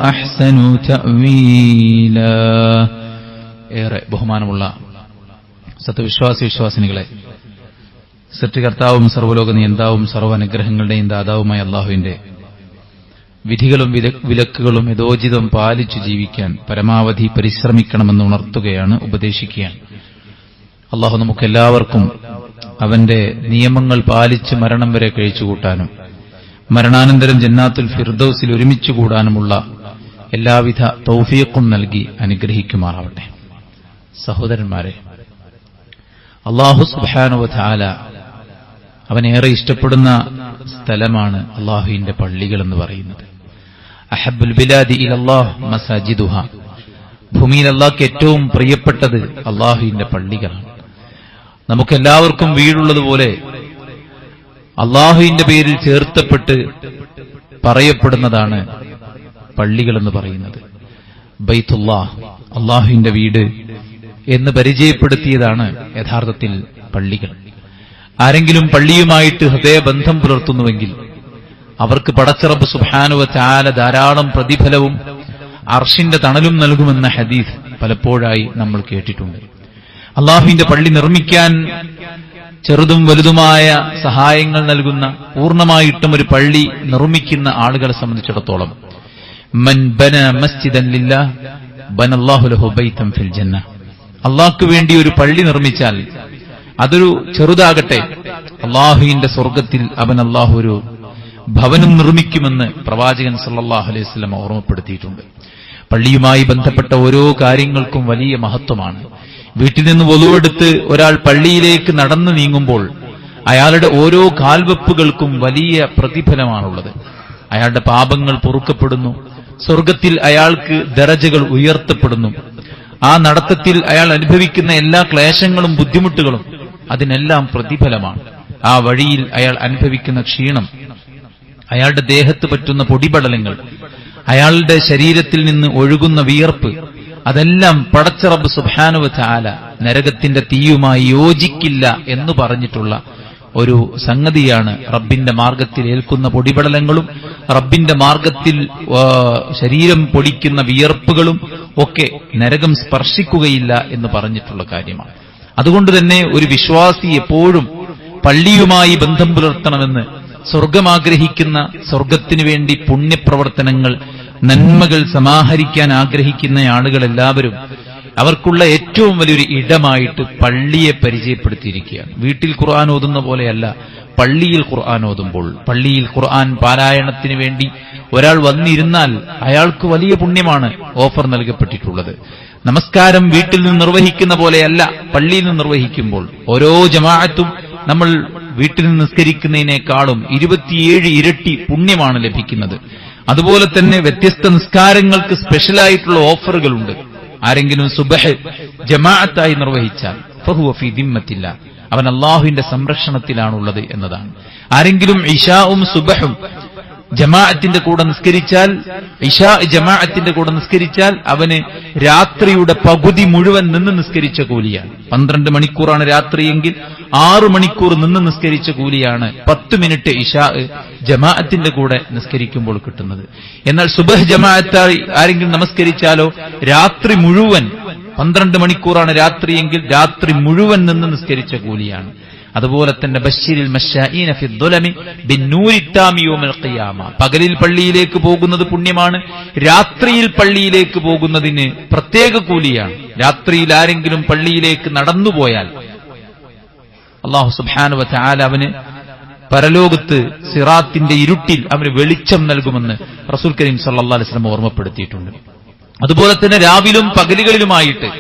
وأحسن تأويلا. ഏറെ ബഹുമാനമുള്ള സത്യവിശ്വാസിനികളെ, സൃഷ്ടികർത്താവും സർവ്വലോക നിയന്താവും സർവ്വനുഗ്രഹങ്ങളുടെയും ദാതാവുമായ അല്ലാഹുവിന്റെ വിധികളും വിലക്കുകളും യഥോചിതം പാലിച്ചു ജീവിക്കാൻ പരമാവധി പരിശ്രമിക്കണമെന്ന് ഉണർത്തുകയാണ്, ഉപദേശിക്കുകയാണ്. അല്ലാഹു നമുക്കെല്ലാവർക്കും അവന്റെ നിയമങ്ങൾ പാലിച്ച് മരണം വരെ കഴിച്ചുകൂട്ടാനും മരണാനന്തരം ജന്നാത്തുൽ ഫിർദൗസിൽ ഒരുമിച്ചുകൂടാനുമുള്ള എല്ലാവിധ തൗഫീഖും നൽകി അനുഗ്രഹിക്കുമാറാവട്ടെ. സഹോദരന്മാരെ, അല്ലാഹു സുബ്ഹാനഹു വ തആല അവനേറെ ഇഷ്ടപ്പെടുന്ന സ്ഥലമാണ് അല്ലാഹുവിന്റെ പള്ളികൾ എന്ന് പറയുന്നത്. അഹബ്ബുൽ ബിലാദി ഇലല്ലാഹ് മസാജിദുഹ. ഭൂമിയിൽ അല്ലാഹുക്ക് ഏറ്റവും പ്രിയപ്പെട്ടത് അല്ലാഹുവിന്റെ പള്ളികളാണ്. നമുക്കെല്ലാവർക്കും വീടുള്ളതുപോലെ അല്ലാഹുവിന്റെ പേരിൽ ചേർത്തപ്പെട്ട് പറയപ്പെടുന്നതാണ് പള്ളികളെന്ന് പറയുന്നത്. ബൈത്തുല്ലാഹ്, അല്ലാഹുവിന്റെ വീട് എന്ന് പരിചയപ്പെടുത്തിയതാണ് യഥാർത്ഥത്തിൽ പള്ളികൾ. ആരെങ്കിലും പള്ളിയുമായിട്ട് ഹൃദയബന്ധം പുലർത്തുന്നുവെങ്കിൽ അവർക്ക് പടച്ച റബ്ബ് സുബ്ഹാനഹു വ തആല ധാരാളം പ്രതിഫലവും അർശിന്റെ തണലും നൽകുമെന്ന ഹദീസ് പലപ്പോഴായി നമ്മൾ കേട്ടിട്ടുണ്ട്. അല്ലാഹുവിന്റെ പള്ളി നിർമ്മിക്കാൻ ചെറുതും വലുതുമായ സഹായങ്ങൾ നൽകുന്ന, പൂർണ്ണമായിട്ടും ഒരു പള്ളി നിർമ്മിക്കുന്ന ആളുകളെ സംബന്ധിച്ചിടത്തോളം മൻ ബന മസ്ജിദൻ ലില്ലാഹ് ബനല്ലാഹു ലഹു ബൈതൻ ഫിൽ ജന്ന. അല്ലാഹുവിന് വേണ്ടി ഒരു പള്ളി നിർമ്മിച്ചാൽ അതൊരു ചെറുതാകട്ടെ, അല്ലാഹുവിന്റെ സ്വർഗ്ഗത്തിൽ അവൻ അല്ലാഹു ഒരു ഭവനം നിർമ്മിക്കുമെന്ന് പ്രവാചകൻ സല്ലല്ലാഹു അലൈഹി വസല്ലം ഓർമ്മപ്പെടുത്തിയിട്ടുണ്ട്. പള്ളിയുമായി ബന്ധപ്പെട്ട ഓരോ കാര്യങ്ങൾക്കും വലിയ മഹത്വമാണ്. വീട്ടിൽ നിന്ന് വുളുവെടുത്ത് ഒരാൾ പള്ളിയിലേക്ക് നടന്നു നീങ്ങുമ്പോൾ അയാളുടെ ഓരോ കാൽവെപ്പുകൾക്കും വലിയ പ്രതിഫലമാണുള്ളത്. അയാളുടെ പാപങ്ങൾ പൊറുക്കപ്പെടുന്നു, സ്വർഗ്ഗത്തിൽ അയാൾക്ക് ദറജകൾ ഉയർത്തപ്പെടുന്നു. ആ നടത്തത്തിൽ അയാൾ അനുഭവിക്കുന്ന എല്ലാ ക്ലേശങ്ങളും ബുദ്ധിമുട്ടുകളും അതിനെല്ലാം പ്രതിഫലമാണ്. ആ വഴിയിൽ അയാൾ അനുഭവിക്കുന്ന ക്ഷീണം, അയാളുടെ ദേഹത്ത് പറ്റുന്ന പൊടിപടലങ്ങൾ, അയാളുടെ ശരീരത്തിൽ നിന്ന് ഒഴുകുന്ന വിയർപ്പ്, അതെല്ലാം പടച്ച റബ്ബ് സുബ്ഹാനഹു വ തആല നരകത്തിന്റെ തീയുമായി യോജിക്കില്ല എന്ന് പറഞ്ഞിട്ടുള്ള ഒരു സംഗതിയാണ്. റബ്ബിന്റെ മാർഗത്തിൽ ഏൽക്കുന്ന പൊടിപടലങ്ങളും റബ്ബിന്റെ മാർഗത്തിൽ ശരീരം പൊടിക്കുന്ന വിയർപ്പുകളും ഒക്കെ നരകം സ്പർശിക്കുകയില്ല എന്ന് പറഞ്ഞിട്ടുള്ള കാര്യമാണ്. അതുകൊണ്ട് തന്നെ ഒരു വിശ്വാസി എപ്പോഴും പള്ളിയുമായി ബന്ധം പുലർത്തണമെന്ന്, സ്വർഗമാഗ്രഹിക്കുന്ന, സ്വർഗത്തിനു വേണ്ടി പുണ്യപ്രവർത്തനങ്ങൾ, നന്മകൾ സമാഹരിക്കാൻ ആഗ്രഹിക്കുന്ന ആളുകളെല്ലാവരും അവർക്കുള്ള ഏറ്റവും വലിയൊരു ഇടമായിട്ട് പള്ളിയെ പരിചയപ്പെടുത്തിയിരിക്കുകയാണ്. വീട്ടിൽ ഖുർആൻ ഓതുന്ന പോലെയല്ല, പള്ളിയിൽ ഖുർആൻ ഓതുമ്പോൾ, പള്ളിയിൽ ഖുർആൻ പാരായണത്തിന് വേണ്ടി ഒരാൾ വന്നിരുന്നാൽ അയാൾക്ക് വലിയ പുണ്യമാണ് ഓഫർ നൽകപ്പെട്ടിട്ടുള്ളത്. നമസ്കാരം വീട്ടിൽ നിന്ന് നിർവഹിക്കുന്ന പോലെയല്ല, പള്ളിയിൽ നിന്ന് നിർവഹിക്കുമ്പോൾ ഓരോ ജമാഅത്തും നമ്മൾ വീട്ടിൽ നിന്ന് നിസ്കരിക്കുന്നതിനേക്കാളും 27 ഇരട്ടി പുണ്യമാണ് ലഭിക്കുന്നത്. അതുപോലെ തന്നെ വ്യത്യസ്ത നിസ്കാരങ്ങൾക്ക് സ്പെഷ്യലായിട്ടുള്ള ഓഫറുകളുണ്ട്. ആരെങ്കിലും സുബഹ് ജമാഅത്തായി നിർവഹിച്ചാൽ ഫഹുവ ഫീ ദിമ്മത്തില്ല, അവൻ അല്ലാഹുവിന്റെ സംരക്ഷണത്തിലാണുള്ളത് എന്നതാണ്. ആരെങ്കിലും ഇശാഉം സുബഹും ജമാഅത്തിന്റെ കൂടെ നിസ്കരിച്ചാൽ, ഇശാ ജമാഅത്തിന്റെ കൂടെ നിസ്കരിച്ചാൽ അവന് രാത്രിയുടെ പകുതി മുഴുവൻ നിന്ന് നിസ്കരിച്ച കൂലിയാണ്. 12 മണിക്കൂറാണ് രാത്രിയെങ്കിൽ 6 മണിക്കൂർ നിന്ന് നിസ്കരിച്ച കൂലിയാണ് 10 മിനിറ്റ് ഇശാ ജമാഅത്തിന്റെ കൂടെ നിസ്കരിക്കുമ്പോൾ കിട്ടുന്നത്. എന്നാൽ സുബഹ് ജമാഅത്തായി ആരെങ്കിലും നമസ്കരിച്ചാലോ രാത്രി മുഴുവൻ, 12 മണിക്കൂറാണ് രാത്രിയെങ്കിൽ രാത്രി മുഴുവൻ നിന്ന് നിസ്കരിച്ച കൂലിയാണ്. അതുപോലെ തന്നെ ബശ്ശിരിൽ മശ്ശാഈന ഫിദ്ദുലമി ബിന്നൂരി താമി യൗമൽ ഖിയാമ. പകലിൽ പള്ളിയിലേക്ക് പോകുന്നത് പുണ്യമാണ്, രാത്രിയിൽ പള്ളിയിലേക്ക് പോകുന്നതിന് പ്രത്യേക കൂലിയാണ്. രാത്രിയിൽ ആരെങ്കിലും പള്ളിയിലേക്ക് നടന്നുപോയാൽ അല്ലാഹു സുബ്ഹാനഹു വ തആല അവന് പരലോകത്ത് സിറാത്തിന്റെ ഇരുട്ടിൽ അവന് വെളിച്ചം നൽകുമെന്ന് റസൂൽ കരീം സല്ലല്ലാഹു അലൈഹി വസല്ലം ഓർമ്മപ്പെടുത്തിയിട്ടുണ്ട്. അതുപോലെ തന്നെ രാവിലും പകലുകളിലുമായിട്ട്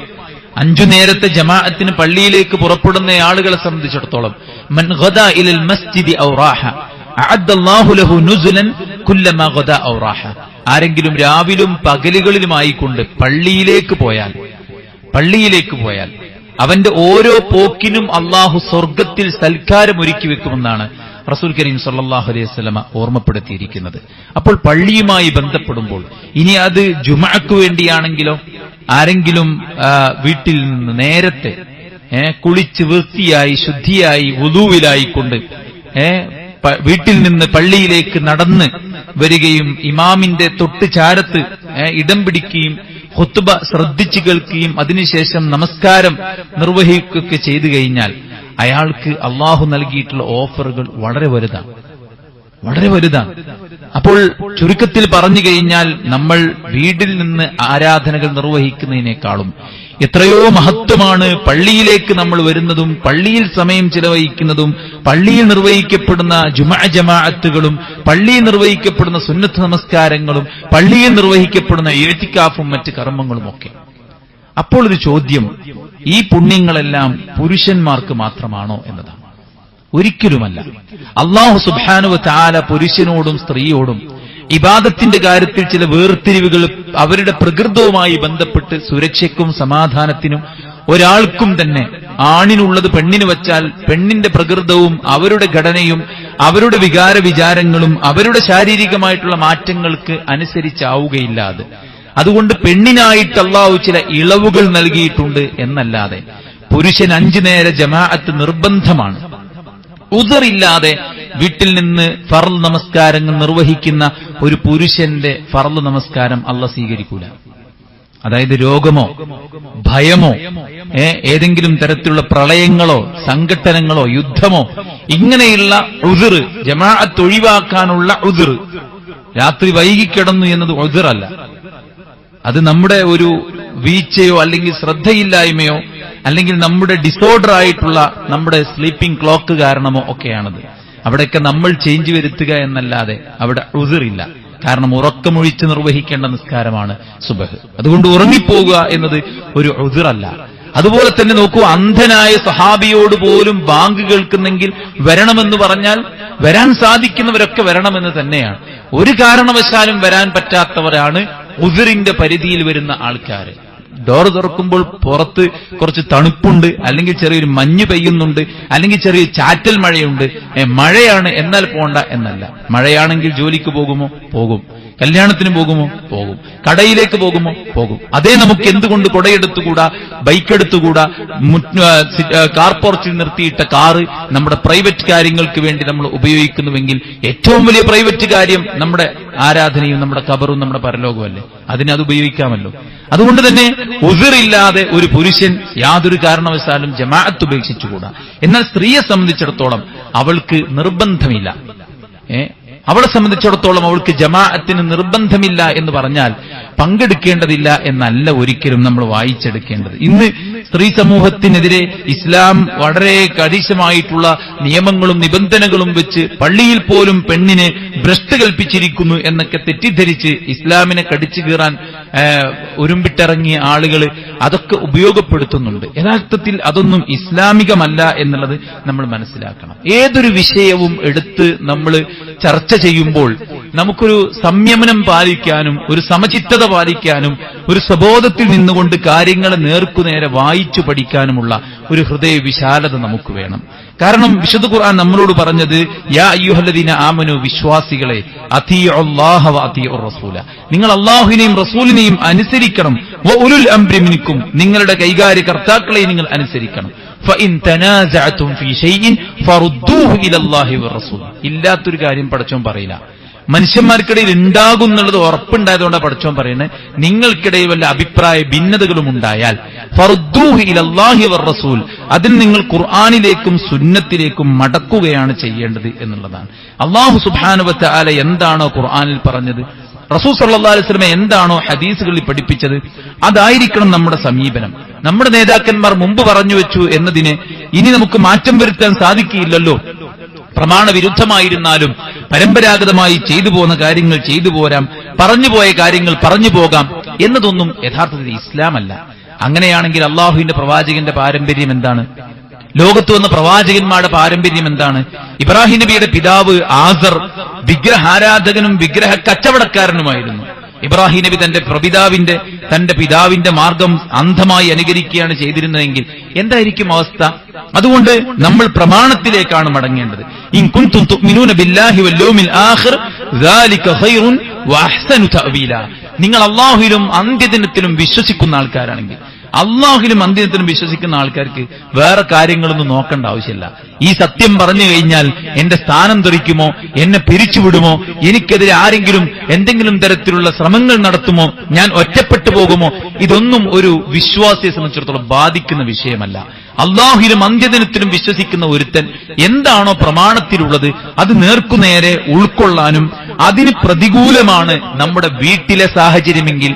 5 നേരത്തെ ജമാഅത്തിന് പള്ളിയിലേക്ക് പുറപ്പെടുന്ന ആളുകളെ സംബന്ധിച്ചിടത്തോളം മൻ ഗദാ ഇലൽ മസ്ജിദി ഔ റാഹ അഅദ്ദല്ലാഹു ലഹു നുസുലൻ കുല്ലമാ ഗദാ ഔ റാഹ. ആരെങ്കിലും രാവിലും പകലുകളിലുമായിക്കൊണ്ട് പള്ളിയിലേക്ക് പോയാൽ അവന്റെ ഓരോ പോക്കിനും അല്ലാഹു സ്വർഗ്ഗത്തിൽ സൽക്കാരം ഒരുക്കി വെക്കുമെന്നാണ് റസൂൽ കരീം സല്ലല്ലാഹു അലൈഹി വസല്ലമ ഓർമ്മപ്പെടുത്തിയിരിക്കുന്നത്. അപ്പോൾ പള്ളിയുമായി ബന്ധപ്പെടുമ്പോൾ, ഇനി അത് ജുമഅക്ക് വേണ്ടിയാണെങ്കിലോ, ആരെങ്കിലും വീട്ടിൽ നിന്ന് നേരത്തെ കുളിച്ച് വൃത്തിയായി ശുദ്ധിയായി വുദൂവിലായിക്കൊണ്ട് വീട്ടിൽ നിന്ന് പള്ളിയിലേക്ക് നടന്ന് വരികയും ഇമാമിന്റെ തൊട്ട് ചാരത്ത് ഇടം പിടിക്കുകയും ഖുത്ബ ശ്രദ്ധിച്ചു കേൾക്കുകയും അതിനുശേഷം നമസ്കാരം നിർവഹിക്കുകയൊക്കെ ചെയ്തു കഴിഞ്ഞാൽ അയാൾക്ക് അള്ളാഹു നൽകിയിട്ടുള്ള ഓഫറുകൾ വളരെ വലുതാണ്. അപ്പോൾ ചുരുക്കത്തിൽ പറഞ്ഞു കഴിഞ്ഞാൽ നമ്മൾ വീട്ടിൽ നിന്ന് ആരാധനകൾ നിർവഹിക്കുന്നതിനേക്കാളും എത്രയോ മഹത്വമാണ് പള്ളിയിലേക്ക് നമ്മൾ വരുന്നതും പള്ളിയിൽ സമയം ചിലവഴിക്കുന്നതും പള്ളിയിൽ നിർവഹിക്കപ്പെടുന്ന ജമാഅത്തുകളും പള്ളിയിൽ നിർവഹിക്കപ്പെടുന്ന സുന്നത്ത് നമസ്കാരങ്ങളും പള്ളിയിൽ നിർവഹിക്കപ്പെടുന്ന ഇഅ്തികാഫും മറ്റ് കർമ്മങ്ങളും ഒക്കെ. അപ്പോൾ ഒരു ചോദ്യം, ഈ പുണ്യങ്ങളെല്ലാം പുരുഷന്മാർക്ക് മാത്രമാണോ എന്നതാണ്. ഒരിക്കലുമല്ല. അല്ലാഹു സുബ്ഹാനഹു വ തആല പുരുഷനോടും സ്ത്രീയോടും ഇബാദത്തിന്റെ കാര്യത്തിൽ ചില വേർതിരിവുകൾ അവരുടെ പ്രകൃതവുമായി ബന്ധപ്പെട്ട് സുരക്ഷയ്ക്കും സമാധാനത്തിനും ഒരാൾക്കും തന്നെ ആണിനുള്ളത് പെണ്ണിന് വച്ചാൽ പെണ്ണിന്റെ പ്രകൃതവും അവരുടെ ഘടനയും അവരുടെ വികാര വിചാരങ്ങളും അവരുടെ ശാരീരികമായിട്ടുള്ള മാറ്റങ്ങൾക്ക് അനുസരിച്ചാവുകയില്ലാതെ, അതുകൊണ്ട് പെണ്ണിനായിട്ട് അല്ലാഹു ചില ഇളവുകൾ നൽകിയിട്ടുണ്ട് എന്നല്ലാതെ പുരുഷൻ 5 നേര ജമാഅത്ത് നിർബന്ധമാണ്. ഉദറില്ലാതെ വീട്ടിൽ നിന്ന് ഫർള് നമസ്കാരങ്ങൾ നിർവഹിക്കുന്ന ഒരു പുരുഷന്റെ ഫർള് നമസ്കാരം അല്ലാഹു സ്വീകരിക്കൂല. അതായത് രോഗമോ ഭയമോ ഏതെങ്കിലും തരത്തിലുള്ള പ്രളയങ്ങളോ സംഘട്ടനങ്ങളോ യുദ്ധമോ ഇങ്ങനെയുള്ള ഉദർ, ജമാഅത്ത് ഒഴിവാക്കാനുള്ള ഉദർ, രാത്രി വൈകിക്കിടന്നു എന്നത് ഉദറല്ല. അത് നമ്മുടെ ഒരു വീഴ്ചയോ അല്ലെങ്കിൽ ശ്രദ്ധയില്ലായ്മയോ അല്ലെങ്കിൽ നമ്മുടെ ഡിസോർഡർ ആയിട്ടുള്ള നമ്മുടെ സ്ലീപ്പിംഗ് ക്ലോക്ക് കാരണമോ ഒക്കെയാണത്. അവിടെയൊക്കെ നമ്മൾ ചേഞ്ച് വരുത്തുക എന്നല്ലാതെ അവിടെ ഉദറില്ല. കാരണം ഉറക്കമൊഴിച്ച് നിർവഹിക്കേണ്ട നിസ്കാരമാണ് സുബഹ്. അതുകൊണ്ട് ഉറങ്ങിപ്പോവുക എന്നത് ഒരു ഉദറല്ല. അതുപോലെ തന്നെ നോക്കൂ, അന്ധനായ സഹാബിയോട് പോലും ബാങ്ക് കേൾക്കുന്നെങ്കിൽ വരണമെന്ന് പറഞ്ഞാൽ വരാൻ സാധിക്കുന്നവരൊക്കെ വരണമെന്ന് തന്നെയാണ്. ഒരു കാരണവശാലും വരാൻ പറ്റാത്തവരാണ് ഉദറിന്റെ പരിധിയിൽ വരുന്ന ആൾക്കാർ. ഡോർ തുറക്കുമ്പോൾ പുറത്ത് കുറച്ച് തണുപ്പുണ്ട്, അല്ലെങ്കിൽ ചെറിയൊരു മഞ്ഞ് പെയ്യുന്നുണ്ട്, അല്ലെങ്കിൽ ചെറിയ ചാറ്റൽ മഴയുണ്ട്, മഴയാണ് എന്നാൽ പോണ്ട എന്നല്ല. മഴയാണെങ്കിൽ ജോലിക്ക് പോകുമോ? പോകും. കല്യാണത്തിന് പോകുമോ? പോകും. കടയിലേക്ക് പോകുമോ? പോകും. അതേ നമുക്ക് എന്തുകൊണ്ട് കുടയെടുത്തുകൂടാ, ബൈക്ക് എടുത്തുകൂടാ, കാർ പോർച്ചിൽ നിർത്തിയിട്ട കാറ് നമ്മുടെ പ്രൈവറ്റ് കാര്യങ്ങൾക്ക് വേണ്ടി നമ്മൾ ഉപയോഗിക്കുന്നുവെങ്കിൽ ഏറ്റവും വലിയ പ്രൈവറ്റ് കാര്യം നമ്മുടെ ആരാധനയും നമ്മുടെ ഖബറും നമ്മുടെ പരലോകമല്ലേ, അതിനത് ഉപയോഗിക്കാമല്ലോ. അതുകൊണ്ട് തന്നെ ഉസ്റില്ലാതെ ഒരു പുരുഷൻ യാതൊരു കാരണവശാലും ജമാഅത്ത് ഉപേക്ഷിച്ചുകൂടാ. എന്നാൽ സ്ത്രീയെ സംബന്ധിച്ചിടത്തോളം അവൾക്ക് നിർബന്ധമില്ല. അവളെ സംബന്ധിച്ചിടത്തോളം അവൾക്ക് ജമാഅത്തിന് നിർബന്ധമില്ല എന്ന് പറഞ്ഞാൽ പങ്കെടുക്കേണ്ടതില്ല എന്നല്ല ഒരിക്കലും നമ്മൾ വായിച്ചെടുക്കേണ്ടത്. ഇന്ന് സ്ത്രീ സമൂഹത്തിനെതിരെ ഇസ്ലാം വളരെ കണിശമായിട്ടുള്ള നിയമങ്ങളും നിബന്ധനകളും വെച്ച് പള്ളിയിൽ പോലും പെണ്ണിനെ ഭ്രഷ്ട് കൽപ്പിച്ചിരിക്കുന്നു എന്നൊക്കെ തെറ്റിദ്ധരിച്ച് ഇസ്ലാമിനെ കടിച്ചു കീറാൻ ഉരുമ്പിട്ടിറങ്ങിയ ആളുകൾ അതൊക്കെ ഉപയോഗപ്പെടുത്തുന്നുണ്ട്. യഥാർത്ഥത്തിൽ അതൊന്നും ഇസ്ലാമികമല്ല എന്നുള്ളത് നമ്മൾ മനസ്സിലാക്കണം. ഏതൊരു വിഷയവും എടുത്ത് നമ്മൾ ചർച്ച ചെയ്യുമ്പോൾ നമുക്കൊരു സംയമനം പാലിക്കാനും ഒരു സമചിത്തത പാലിക്കാനും ഒരു സ്വബോധത്തിൽ നിന്നുകൊണ്ട് കാര്യങ്ങളെ നേർക്കുനേരെ വായിച്ചു പഠിക്കാനുമുള്ള ഒരു ഹൃദയ വിശാലത നമുക്ക് വേണം. കാരണം വിശുദ്ധ ഖുർആൻ നമ്മളോട് പറഞ്ഞത് യാ അയ്യുഹല്ലദീന ആമനു, വിശ്വാസികളെ, അത്തിഉല്ലാഹ വ അത്തിഉർ റസൂല, നിങ്ങൾ അല്ലാഹുവിനെയും റസൂലിനെയും അനുസരിക്കണം. വ ഉലുൽ അംരി മിൻകും, നിങ്ങളുടെ കൈകാര്യകർത്താക്കളെ നിങ്ങൾ അനുസരിക്കണം. ഫഇൻ തനാസഅതും ഫീ ഷൈഇൻ ഫറുദ്ദൂഹു ഇലല്ലാഹി വറസൂൽ. ഇല്ലാത്തൊരു കാര്യം പടച്ചോൻ പറയില്ല. മനുഷ്യന്മാർക്കിടയിൽ ഉണ്ടാകുന്നുള്ളത് ഉറപ്പുണ്ടായതുകൊണ്ടാണ് പടച്ചോൻ പറയുന്നത്. നിങ്ങൾക്കിടയിൽ വല്ല അഭിപ്രായ ഭിന്നതകളും ഉണ്ടായാൽ ഫറുദ്ദൂഹു ഇലല്ലാഹി വറസൂൽ, അതിന് നിങ്ങൾ ഖുർആനിലേക്കും സുന്നത്തിലേക്കും മടക്കുകയാണ് ചെയ്യേണ്ടത് എന്നുള്ളതാണ്. അല്ലാഹു സുബ്ഹാനഹു വ തആല എന്താണോ ഖുർആനിൽ പറഞ്ഞത്, റസൂൽ സല്ലല്ലാഹു അലൈഹി വസല്ലം എന്താണോ ഹദീസുകളിൽ പഠിപ്പിച്ചത്, അതായിരിക്കണം നമ്മുടെ സമീപനം. നമ്മുടെ നേതാക്കന്മാർ മുമ്പ് പറഞ്ഞു വെച്ചു എന്നതിന് ഇനി നമുക്ക് മാറ്റം വരുത്താൻ സാധിക്കില്ലല്ലോ. പ്രമാണവിരുദ്ധമായിരുന്നാലും പരമ്പരാഗതമായി ചെയ്തു പോകുന്ന കാര്യങ്ങൾ ചെയ്തു പോരാം, പറഞ്ഞുപോയ കാര്യങ്ങൾ പറഞ്ഞു പോകാം എന്നതൊന്നും യഥാർത്ഥത്തിൽ ഇസ്ലാമല്ല. അങ്ങനെയാണെങ്കിൽ അള്ളാഹുവിന്റെ പ്രവാചകന്റെ പാരമ്പര്യം എന്താണ്? ലോകത്ത് വന്ന പ്രവാചകന്മാരുടെ പാരമ്പര്യം എന്താണ്? ഇബ്രാഹിം നബിയുടെ പിതാവ് ആസർ വിഗ്രഹാരാധകനും വിഗ്രഹ കച്ചവടക്കാരനുമായിരുന്നു. ഇബ്രാഹിം നബി തന്റെ പിതാവിന്റെ മാർഗം അന്ധമായി അനുകരിക്കുകയാണ് ചെയ്തിരുന്നതെങ്കിൽ എന്തായിരിക്കും അവസ്ഥ? അതുകൊണ്ട് നമ്മൾ പ്രമാണത്തിലേക്കാണ് മടങ്ങേണ്ടത്. ഇൻ കുൻതും തുഅ്മിനൂന ബില്ലാഹി വൽ യൗമിൽ ആഖിർ ദാലിക ഖൈറുൻ വഅഹ്സനു തഅവീല. നിങ്ങൾ അല്ലാഹുവിലും അന്ത്യദിനത്തിലും വിശ്വസിക്കുന്ന ആൾക്കാരാണെങ്കിൽ, അള്ളാഹുവിലും അന്ത്യത്തിലും വിശ്വസിക്കുന്ന ആൾക്കാർക്ക് വേറെ കാര്യങ്ങളൊന്നും നോക്കേണ്ട ആവശ്യമില്ല. ഈ സത്യം പറഞ്ഞു കഴിഞ്ഞാൽ എന്റെ സ്ഥാനം തെറിക്കുമോ, എന്നെ പിരിച്ചുവിടുമോ, എനിക്കെതിരെ ആരെങ്കിലും എന്തെങ്കിലും തരത്തിലുള്ള ശ്രമങ്ങൾ നടത്തുമോ, ഞാൻ ഒറ്റപ്പെട്ടു പോകുമോ, ഇതൊന്നും ഒരു വിശ്വാസിയെ സംബന്ധിച്ചിടത്തോളം ബാധിക്കുന്ന വിഷയമല്ല. അള്ളാഹുവിലും അന്ത്യദിനത്തിലും വിശ്വസിക്കുന്ന ഒരുത്തൻ എന്താണോ പ്രമാണത്തിലുള്ളത് അത് നേർക്കുനേരെ ഉൾക്കൊള്ളാനും അതിന് പ്രതികൂലമാണ് നമ്മുടെ വീട്ടിലെ സാഹചര്യമെങ്കിൽ,